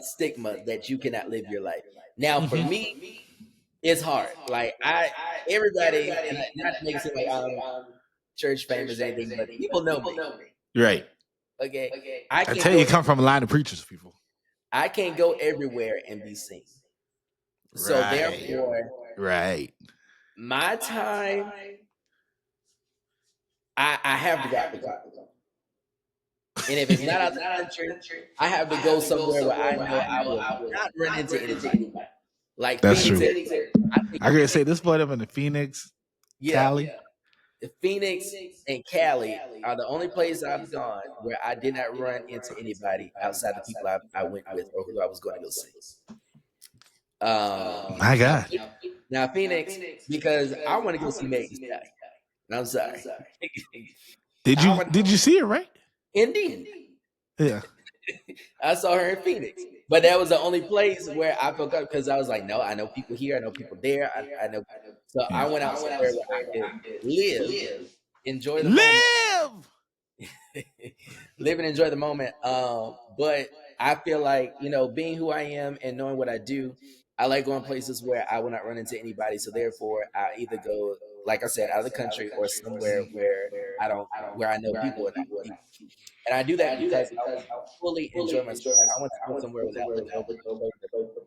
stigma that you cannot live your life. Now, for me, it's hard. Like everybody, and not to make it seem like I'm church famous or anything, but people know me. Right. Okay, I tell you, come from a line of preachers, people. I can't go everywhere and be seen. So therefore, right. My time, I have to go out the country. And if it's not out the country, I have to go somewhere where I know I will not run into anybody. Like that's Phoenix, true. I gotta say this boy up in the Phoenix, Cali. Phoenix and Cali are the only places I've gone where I did not run into anybody outside the people I went with or who I was going to go see. My God. Now Phoenix, because I want to go see Megan Thee Stallion. I'm sorry. Did you see it, right? Indeed. Yeah. I saw her in Phoenix. But that was the only place where I felt good because I was like, no, I know people here, I know people there, I know. So I went out somewhere where I could live, enjoy the moment. Live and enjoy the moment. But I feel like, being who I am and knowing what I do, I like going places where I will not run into anybody. So therefore, I either go, like I said, out of the country or somewhere where I know people and I know people. And I do that because I want to fully enjoy myself. I want to go somewhere where I look over my shoulder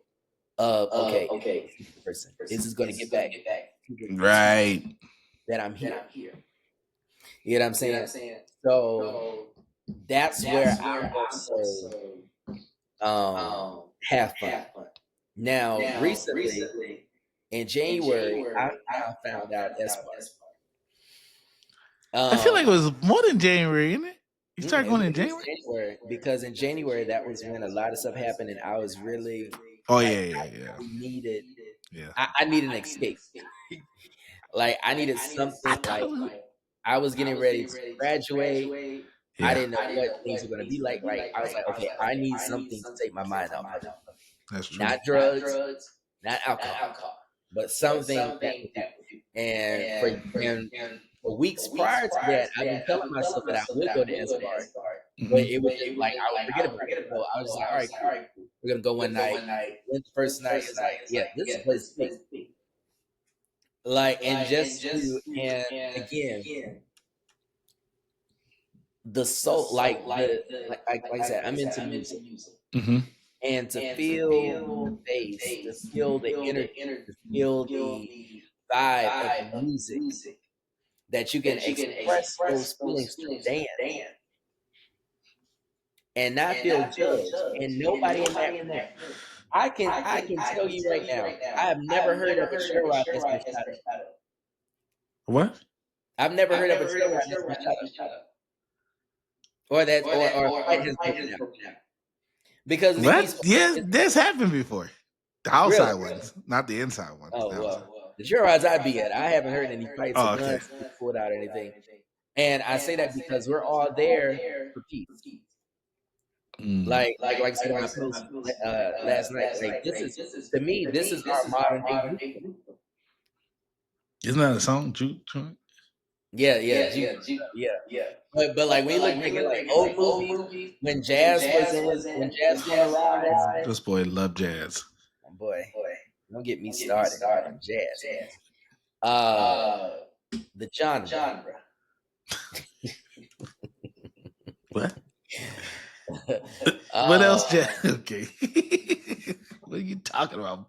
of, okay, is this the person? Is this going to get back? Right. That I'm here. You know what I'm saying? So that's where I also have fun. Now, recently, in January, I found out S4EP8. I feel like it was more than January, isn't it? You started going in January? Because in January, that was when a lot of stuff happened, and I was really yeah. Needed. Yeah, I needed an escape. Like I needed something. Like I was getting ready to graduate. Yeah. I didn't know what things were going to be like. Right? I was like, okay, I need something to take my mind off of it. That's true. Not drugs, not alcohol, but something that would do. And for weeks prior to that, I've been telling myself that I would go to S4, but it was just like I would forget about it. So I was just like, all right, cool. We're gonna go one night. Then the first night is like, yeah, this is a place to be. Like, and again, the soul, like I said, I'm into music. Mm-hmm. And to feel the bass, to feel the energy, to feel the vibe of the music, that you can express those feelings through dance and not feel judged, and nobody in that room. I can tell you right now, I have never heard of a trail ride that's been shot up. What? I've never heard of a trail ride that's been shot up, or a fight has broken out. Because this happened before. The outside ones, not the inside ones. Oh well, the trail rides I'd be at, I haven't heard any fights or guns pulled out or anything. And I say that because we're all there for peace. Like I said on my post last night, like this is to me, this is our modern day. Isn't that a song, Juke? Yeah. But like when you look back at like old movies, when Jazz was on the rise, This boy love jazz. oh boy, don't get me started on Jazz. Uh, the genre. What? What uh, else, jazz? Okay. What are you talking about?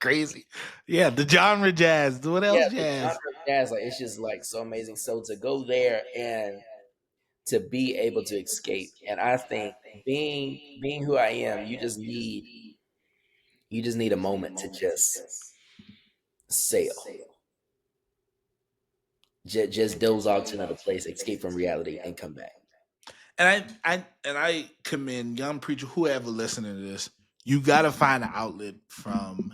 Crazy. Yeah, the genre jazz. What else yeah, the genre jazz? of jazz, like it's just like so amazing. So to go there and to be able to escape, and I think being who I am, you just need a moment to just sail, just doze off to another place, escape from reality, and come back. And I commend young preacher, whoever listening to this, you gotta find an outlet from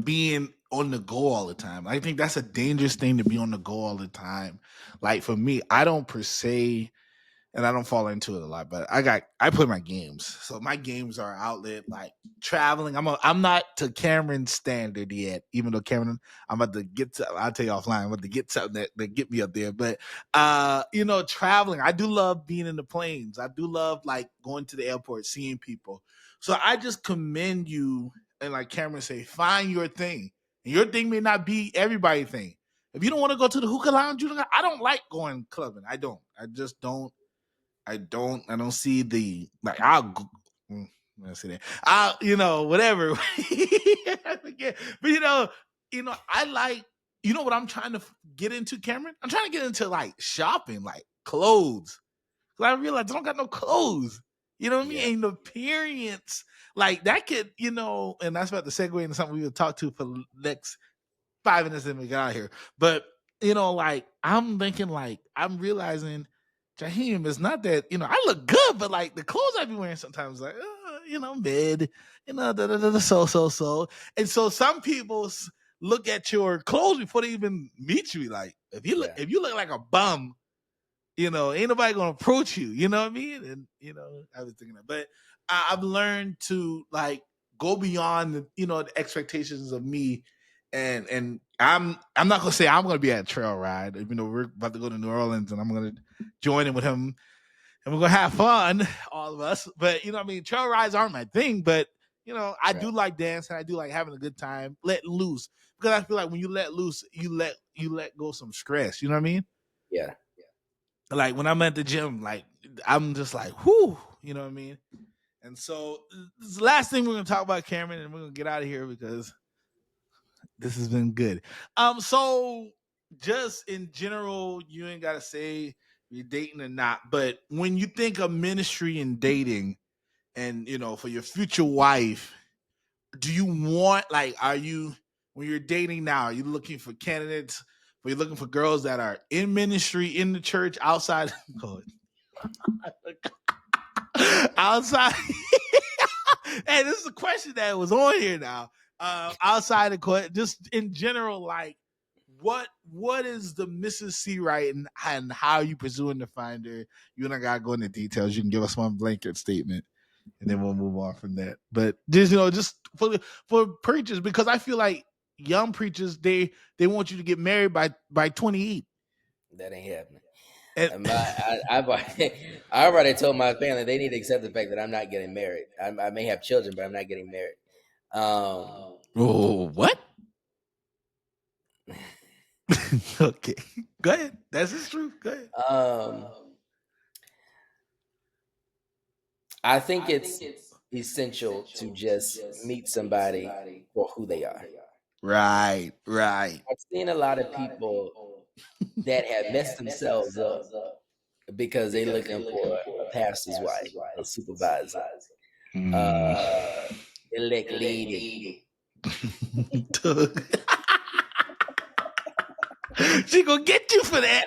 being on the go all the time. I think that's a dangerous thing to be on the go all the time. Like for me, I don't per se, and I don't fall into it a lot, but I play my games. So my games are outlet, like traveling. I'm not to Cameron's standard yet, even though Cameron, I'm about to get to, I'll tell you offline, I'm about to get something that get me up there. But traveling. I do love being in the planes. I do love like going to the airport, seeing people. So I just commend you, and like Cameron say, find your thing. And your thing may not be everybody's thing. If you don't want to go to the hookah lounge, I don't like going clubbing. I don't. I just don't. I don't see the like. I say that. Whatever. But I like. You know what I'm trying to get into, Cameron? I'm trying to get into like shopping, like clothes. Because I realized I don't got no clothes. You know what I mean? Yeah, And the appearance, like that could, and that's about to segue into something we will talk to for the next 5 minutes then we get out of here. But like I'm thinking, like I'm realizing, Jaheim, it's not that I look good, but like the clothes I be wearing sometimes, like mid, so, and so some people look at your clothes before they even meet you. Like yeah, if you look like a bum, ain't nobody gonna approach you. You know what I mean? And I was thinking that, but I've learned to like go beyond the expectations of me, and I'm not gonna say I'm gonna be at a trail ride, even though we're about to go to New Orleans and I'm gonna join in with him and we're gonna have fun, all of us. But what I mean, trail rides aren't my thing, but I right. do like dancing. I do like having a good time, letting loose, because I feel like when you let loose, you let go some stress. You know what I mean? Yeah, Like when I'm at the gym, like I'm just like, whoo, you know what I mean? And so this is the last thing we're gonna talk about, Cameron, and we're gonna get out of here because this has been good. So just in general, you ain't gotta say you're dating or not, but when you think of ministry and dating, and for your future wife, do you want, like, are you, when you're dating now, are you looking for candidates? Are you looking for girls that are in ministry, in the church, outside? Outside. Hey, this is a question that was on here now. Outside the question, just in general, like what is the Mrs. Seawright, and how are you pursuing to find her? You and I gotta go into details. You can give us one blanket statement, and then we'll move on from that. But just for preachers, because I feel like young preachers, they want you to get married by 28. that ain't happening. And I already told my family they need to accept the fact that I'm not getting married. I may have children, but I'm not getting married. oh, what? Okay, go ahead. That's his truth. Go ahead. um, I think it's essential to just meet somebody for who they are. Right, right. I've seen a lot of people that have messed themselves up because they're looking for a pastor's wife, a supervisor, uh, elect lady. She gonna get you for that.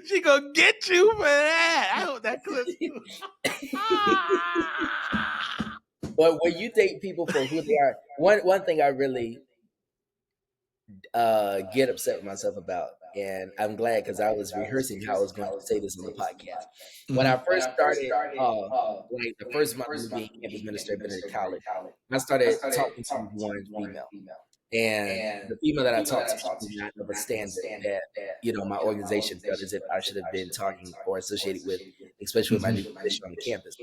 She gonna get you for that. I hope that clip. But when you take people for who they are, one thing I really get upset with myself about, and I'm glad because I was rehearsing how I was going to say this on the podcast. When I first started, like the first month of me being campus minister, I've been in college, I started talking to one female. And the female that I talked to, she did not have a standard that, my organization felt as if I should have been talking or associated with, especially with my new position on the campus.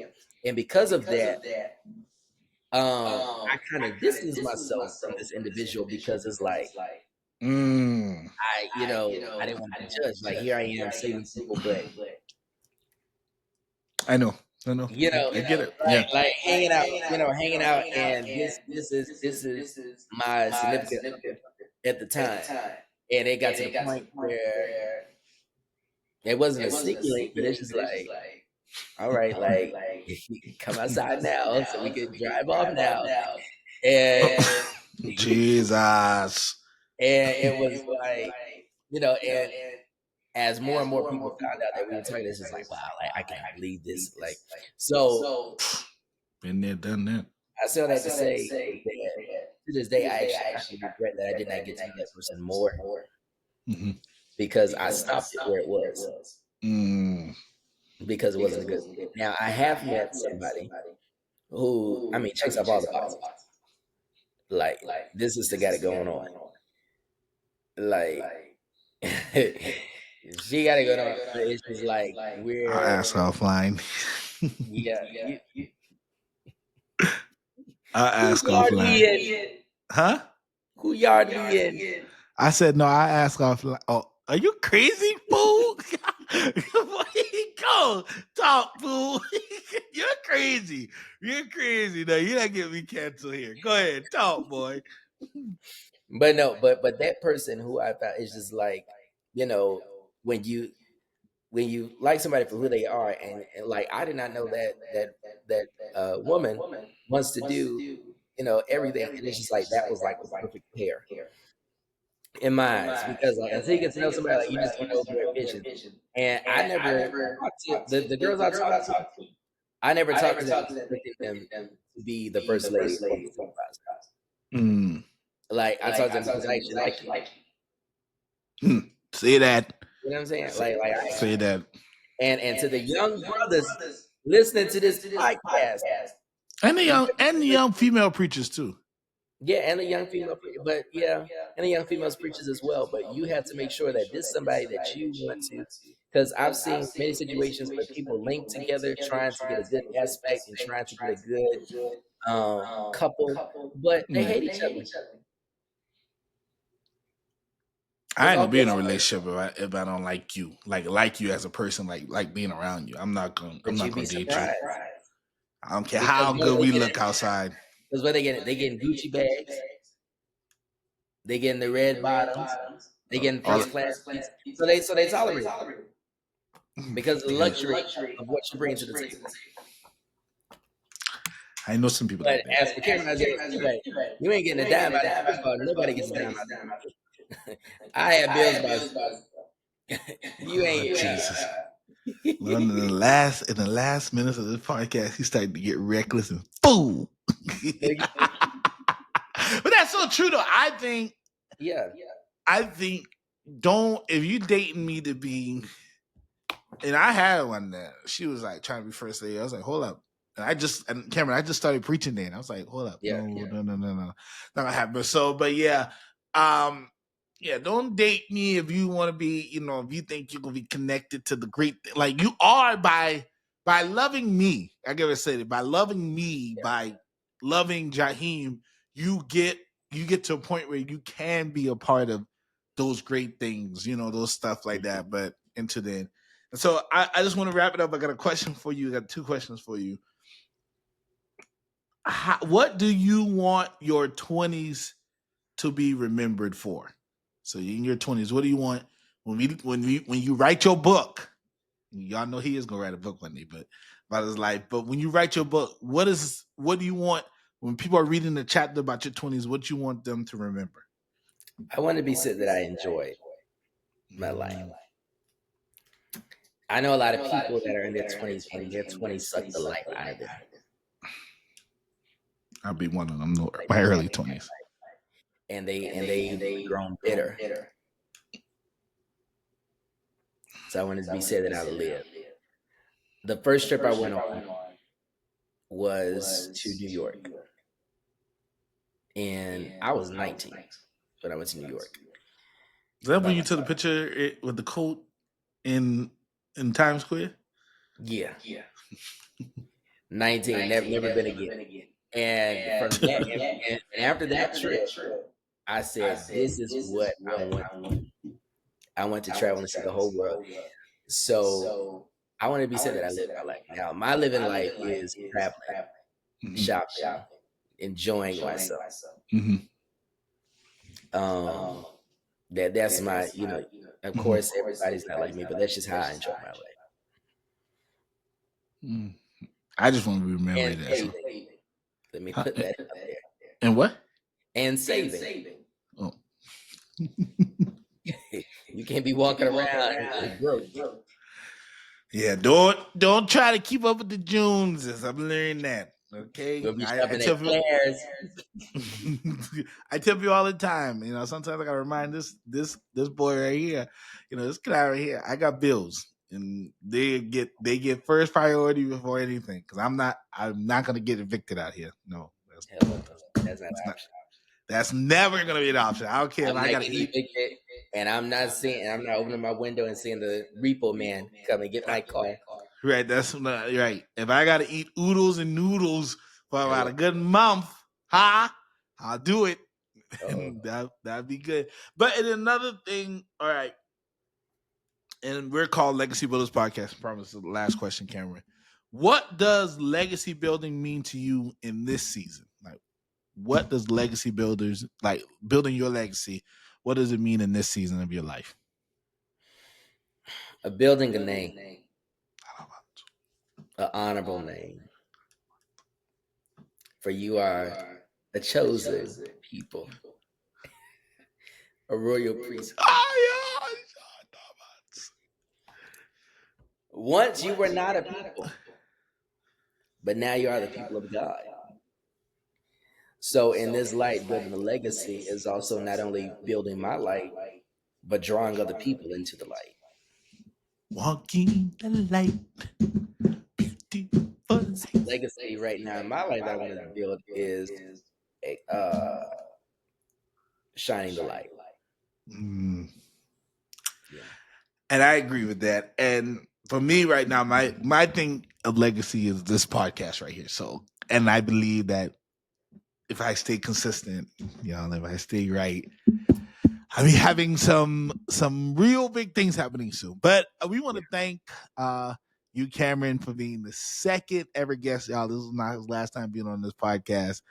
And because of that, I kind of distanced myself from this individual because it's like, I didn't want to be judged. Like, here I am saving people, but I know. I get it. Yeah. like hanging out, and this is my significant other at the time, and it got to the point where it wasn't a sneaky link, but it's just like, all right, like come outside now, so we can drive off now, and Jesus, and it was like, and as more and more people found out that we were talking, it's just like, wow, like I can't believe this, like, so been there, done that. I still have to say that to this day, I actually regret that I did not get to know that person more, because I stopped it where it was, because it wasn't a good thing. Now, I have met somebody who, I mean, checks off all the boxes. Like, this is the guy that going on. Like, she got to go on. It's just like, we're. I'll ask her offline. Yeah. I'll ask offline. Huh? Who yard we in? I said, no, I ask offline. Oh, are you crazy, fool? Go talk, fool. You're crazy. You're crazy. No, you're not getting me canceled here. Go ahead, talk, boy. But no, but that person who I found is just like, when you like somebody for who they are, and like, I did not know that woman wants to do everything, and it's just like, that was like a perfect pair in my eyes, because like, until you get to know somebody, like, you just don't know their vision. And I never talked to the girls I talked to. I never talked to them expecting them to be the first lady or the supervisor. Like, I talked to them because I actually like you. Say that. You know what I'm saying? Like I say that. And to the young brothers listening to this podcast, and the young female preachers too. Yeah, and the young female, but and the young females preachers as well. But you have to make sure that this is somebody that you want to, because I've seen many situations where people link together trying to get a good aspect and trying to get a good couple, but they hate each other. I ain't gonna be in a relationship if I don't like you, like you as a person, like being around you. I'm not gonna date you. I don't care how good we look outside. Because what they getting Gucci bags, they getting the red bottoms, they getting first class. So they tolerate it because of the luxury of what you bring to the table. I know some people. But as for Cameron, you ain't getting a dime out of it. Nobody gets a dime out of it. I had bills by you ain't. Jesus. Well, in the last minutes of this podcast, he started to get reckless and fool. But that's so true, though. I think if you dating me to be, and I had one that she was like trying to be first lady. I was like, hold up. And Cameron, I just started preaching then. I was like, hold up. No. Not gonna happen. So, but yeah. Don't date me if you want to be, if you think you're going to be connected to the great thing. Like you are by loving me. I gotta say that by loving me, by loving Jaheim, you get to a point where you can be a part of those great things, those stuff like that. But until then. And so I just want to wrap it up. I got a question for you. I got two questions for you. What do you want your 20s to be remembered for? So in your 20s, what do you want when you write your book? Y'all know he is gonna write a book one day, but about his life. But when you write your book, what do you want when people are reading the chapter about your 20s? What you want them to remember? I want to be said that I enjoyed my life. I know a lot of people that are in their 20s and their 20s suck the life out of them. I'll be one of them. My early 20s. And they've grown bitter. So I wanted to be said that I lived. The first trip I went on was to New York. and I was 19 when I went to New York Is that by when you took the myself. picture with the coat in Times Square? Yeah, 19, never been again. And from that, and after that trip, I said, "This is what I want to do. I want to travel and see the whole world." So I want to be said that I live my life. Now, my living life is traveling, Mhm. shopping, enjoying myself. Mhm. Um, that's my, of Mhm. course, everybody's not like me, but that's just how I enjoy my life. Mm. I just want to be And remembered as saving. Let me huh? put that out there. And what? And saving. Oh. You can't be walking around broke. Yeah, don't try to keep up with the Joneses. I'm learning that. Okay, You'll be I shopping at tell people, Claire's. I tell people all the time. Sometimes I gotta remind this boy right here. This guy right here. I got bills, and they get first priority before anything. Because I'm not gonna get evicted out here. No, Hell no. That's not an that's not. option. That's never gonna be an option. I don't care if I'm I not gotta getting eat. evicted, and I'm not opening my window and seeing the repo man come and get my car. Right, that's not right. If I gotta eat oodles and noodles for about Hello. a good month, I'll do it. Oh, And that'd be good. But and another thing, all right, and we're called Legacy Builders Podcast. I promise the last question, Cameron. What does legacy building mean to you in this season? Like, what does legacy builders like building your legacy? What does it mean in this season of your life? a building a name, an honorable name, for you are a chosen people, a royal priesthood. Once you were not a people, but now you are the people of God. So, in this light, building a legacy is also not only building my light, but drawing other people into the light. Walking the light, beautiful So, light. legacy right now in my life that I want to build is shining the light. Mm. Yeah. And I agree with that. And for me right now, my thing of legacy is this podcast right here. So, and I believe that if I stay consistent, if I stay right, I'll be having some real big things happening soon. But we want to thank you, Cameron, for being the second ever guest. Y'all, this is not his last time being on this podcast.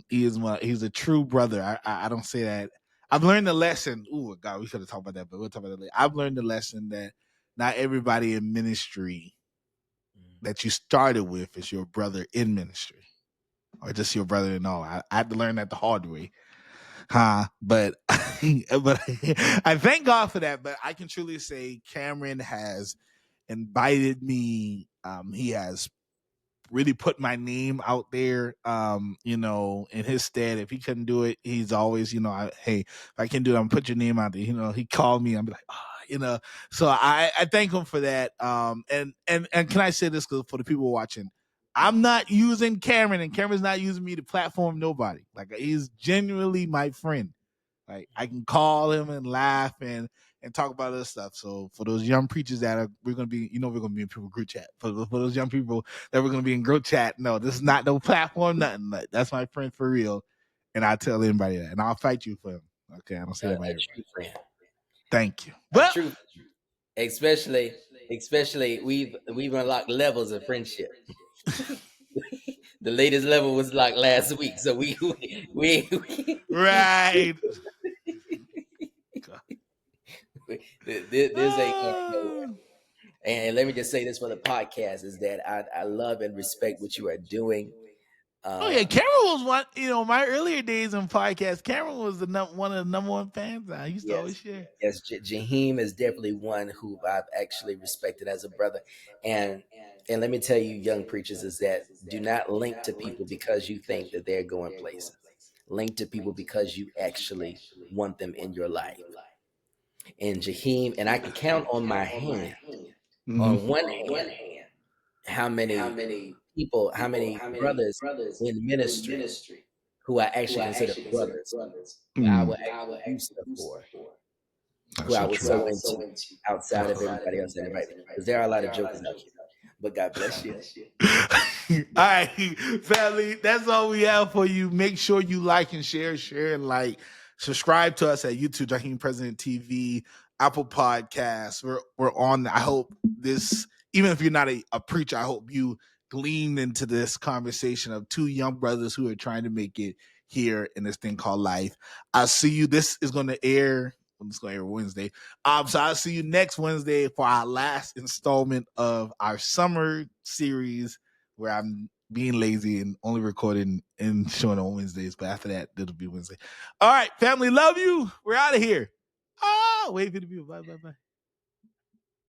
He's a true brother. I don't say that. I've learned the lesson. Oh God, we should have talked about that, but we'll talk about that later. I've learned the lesson that not everybody in ministry that you started with is your brother in ministry, or just your brother in all. I had to learn that the hard way. But but I thank God for that. But I can truly say Cameron has invited me. He has really put my name out there, in his stead. If he couldn't do it, he's always, hey, if I can do it, I'm put your name out there. He called me, I'm like, so I thank him for that. And can I say this for the people watching? I'm not using Cameron, and Cameron's not using me to platform nobody. Like, he's genuinely my friend. Like, I can call him and laugh and talk about other stuff. So for those young preachers we're gonna be in people group chat. For those young people that we're gonna be in group chat, no, this is not no platform, nothing. Like, that's my friend for real, and I tell anybody that, and I'll fight you for him. Okay, I don't say that by A everybody. true friend. Thank you. A Well, true, especially we've unlocked levels of friendship. The latest level was like last week, so we right. this ain't going nowhere. And let me just say this for the podcast is that I love and respect what you are doing. Oh yeah, Um, Cameron was one. My earlier days in podcast, Cameron was one of the number one fans. I used to always yes, share. yes, Jaheim is definitely one who I've actually respected as a brother, and and let me tell you, young preachers, is that do not link to people because you think that they're going places. Link to people because you actually want them in your life. And Jaheim, and I can count on my hand, on one hand, how many people, how many brothers in ministry who I actually consider brothers, who I would actually do stuff for, who I was so into outside of everybody else that invited me. Because there are a lot of jokers out here. But God bless you. All right, family, that's all we have for you. Make sure you like and share and like. Subscribe to us at YouTube, Jaheim President TV, Apple Podcasts. We're on. I hope this, even if you're not a preacher, I hope you gleaned into this conversation of two young brothers who are trying to make it here in this thing called life. I'll see you. This is going to air. It's going to air Wednesday. So I'll see you next Wednesday for our last installment of our summer series, where I'm being lazy and only recording and showing on Wednesdays. But after that, it'll be Wednesday. All right, family, love you. We're out of here. Wait for the view. Bye.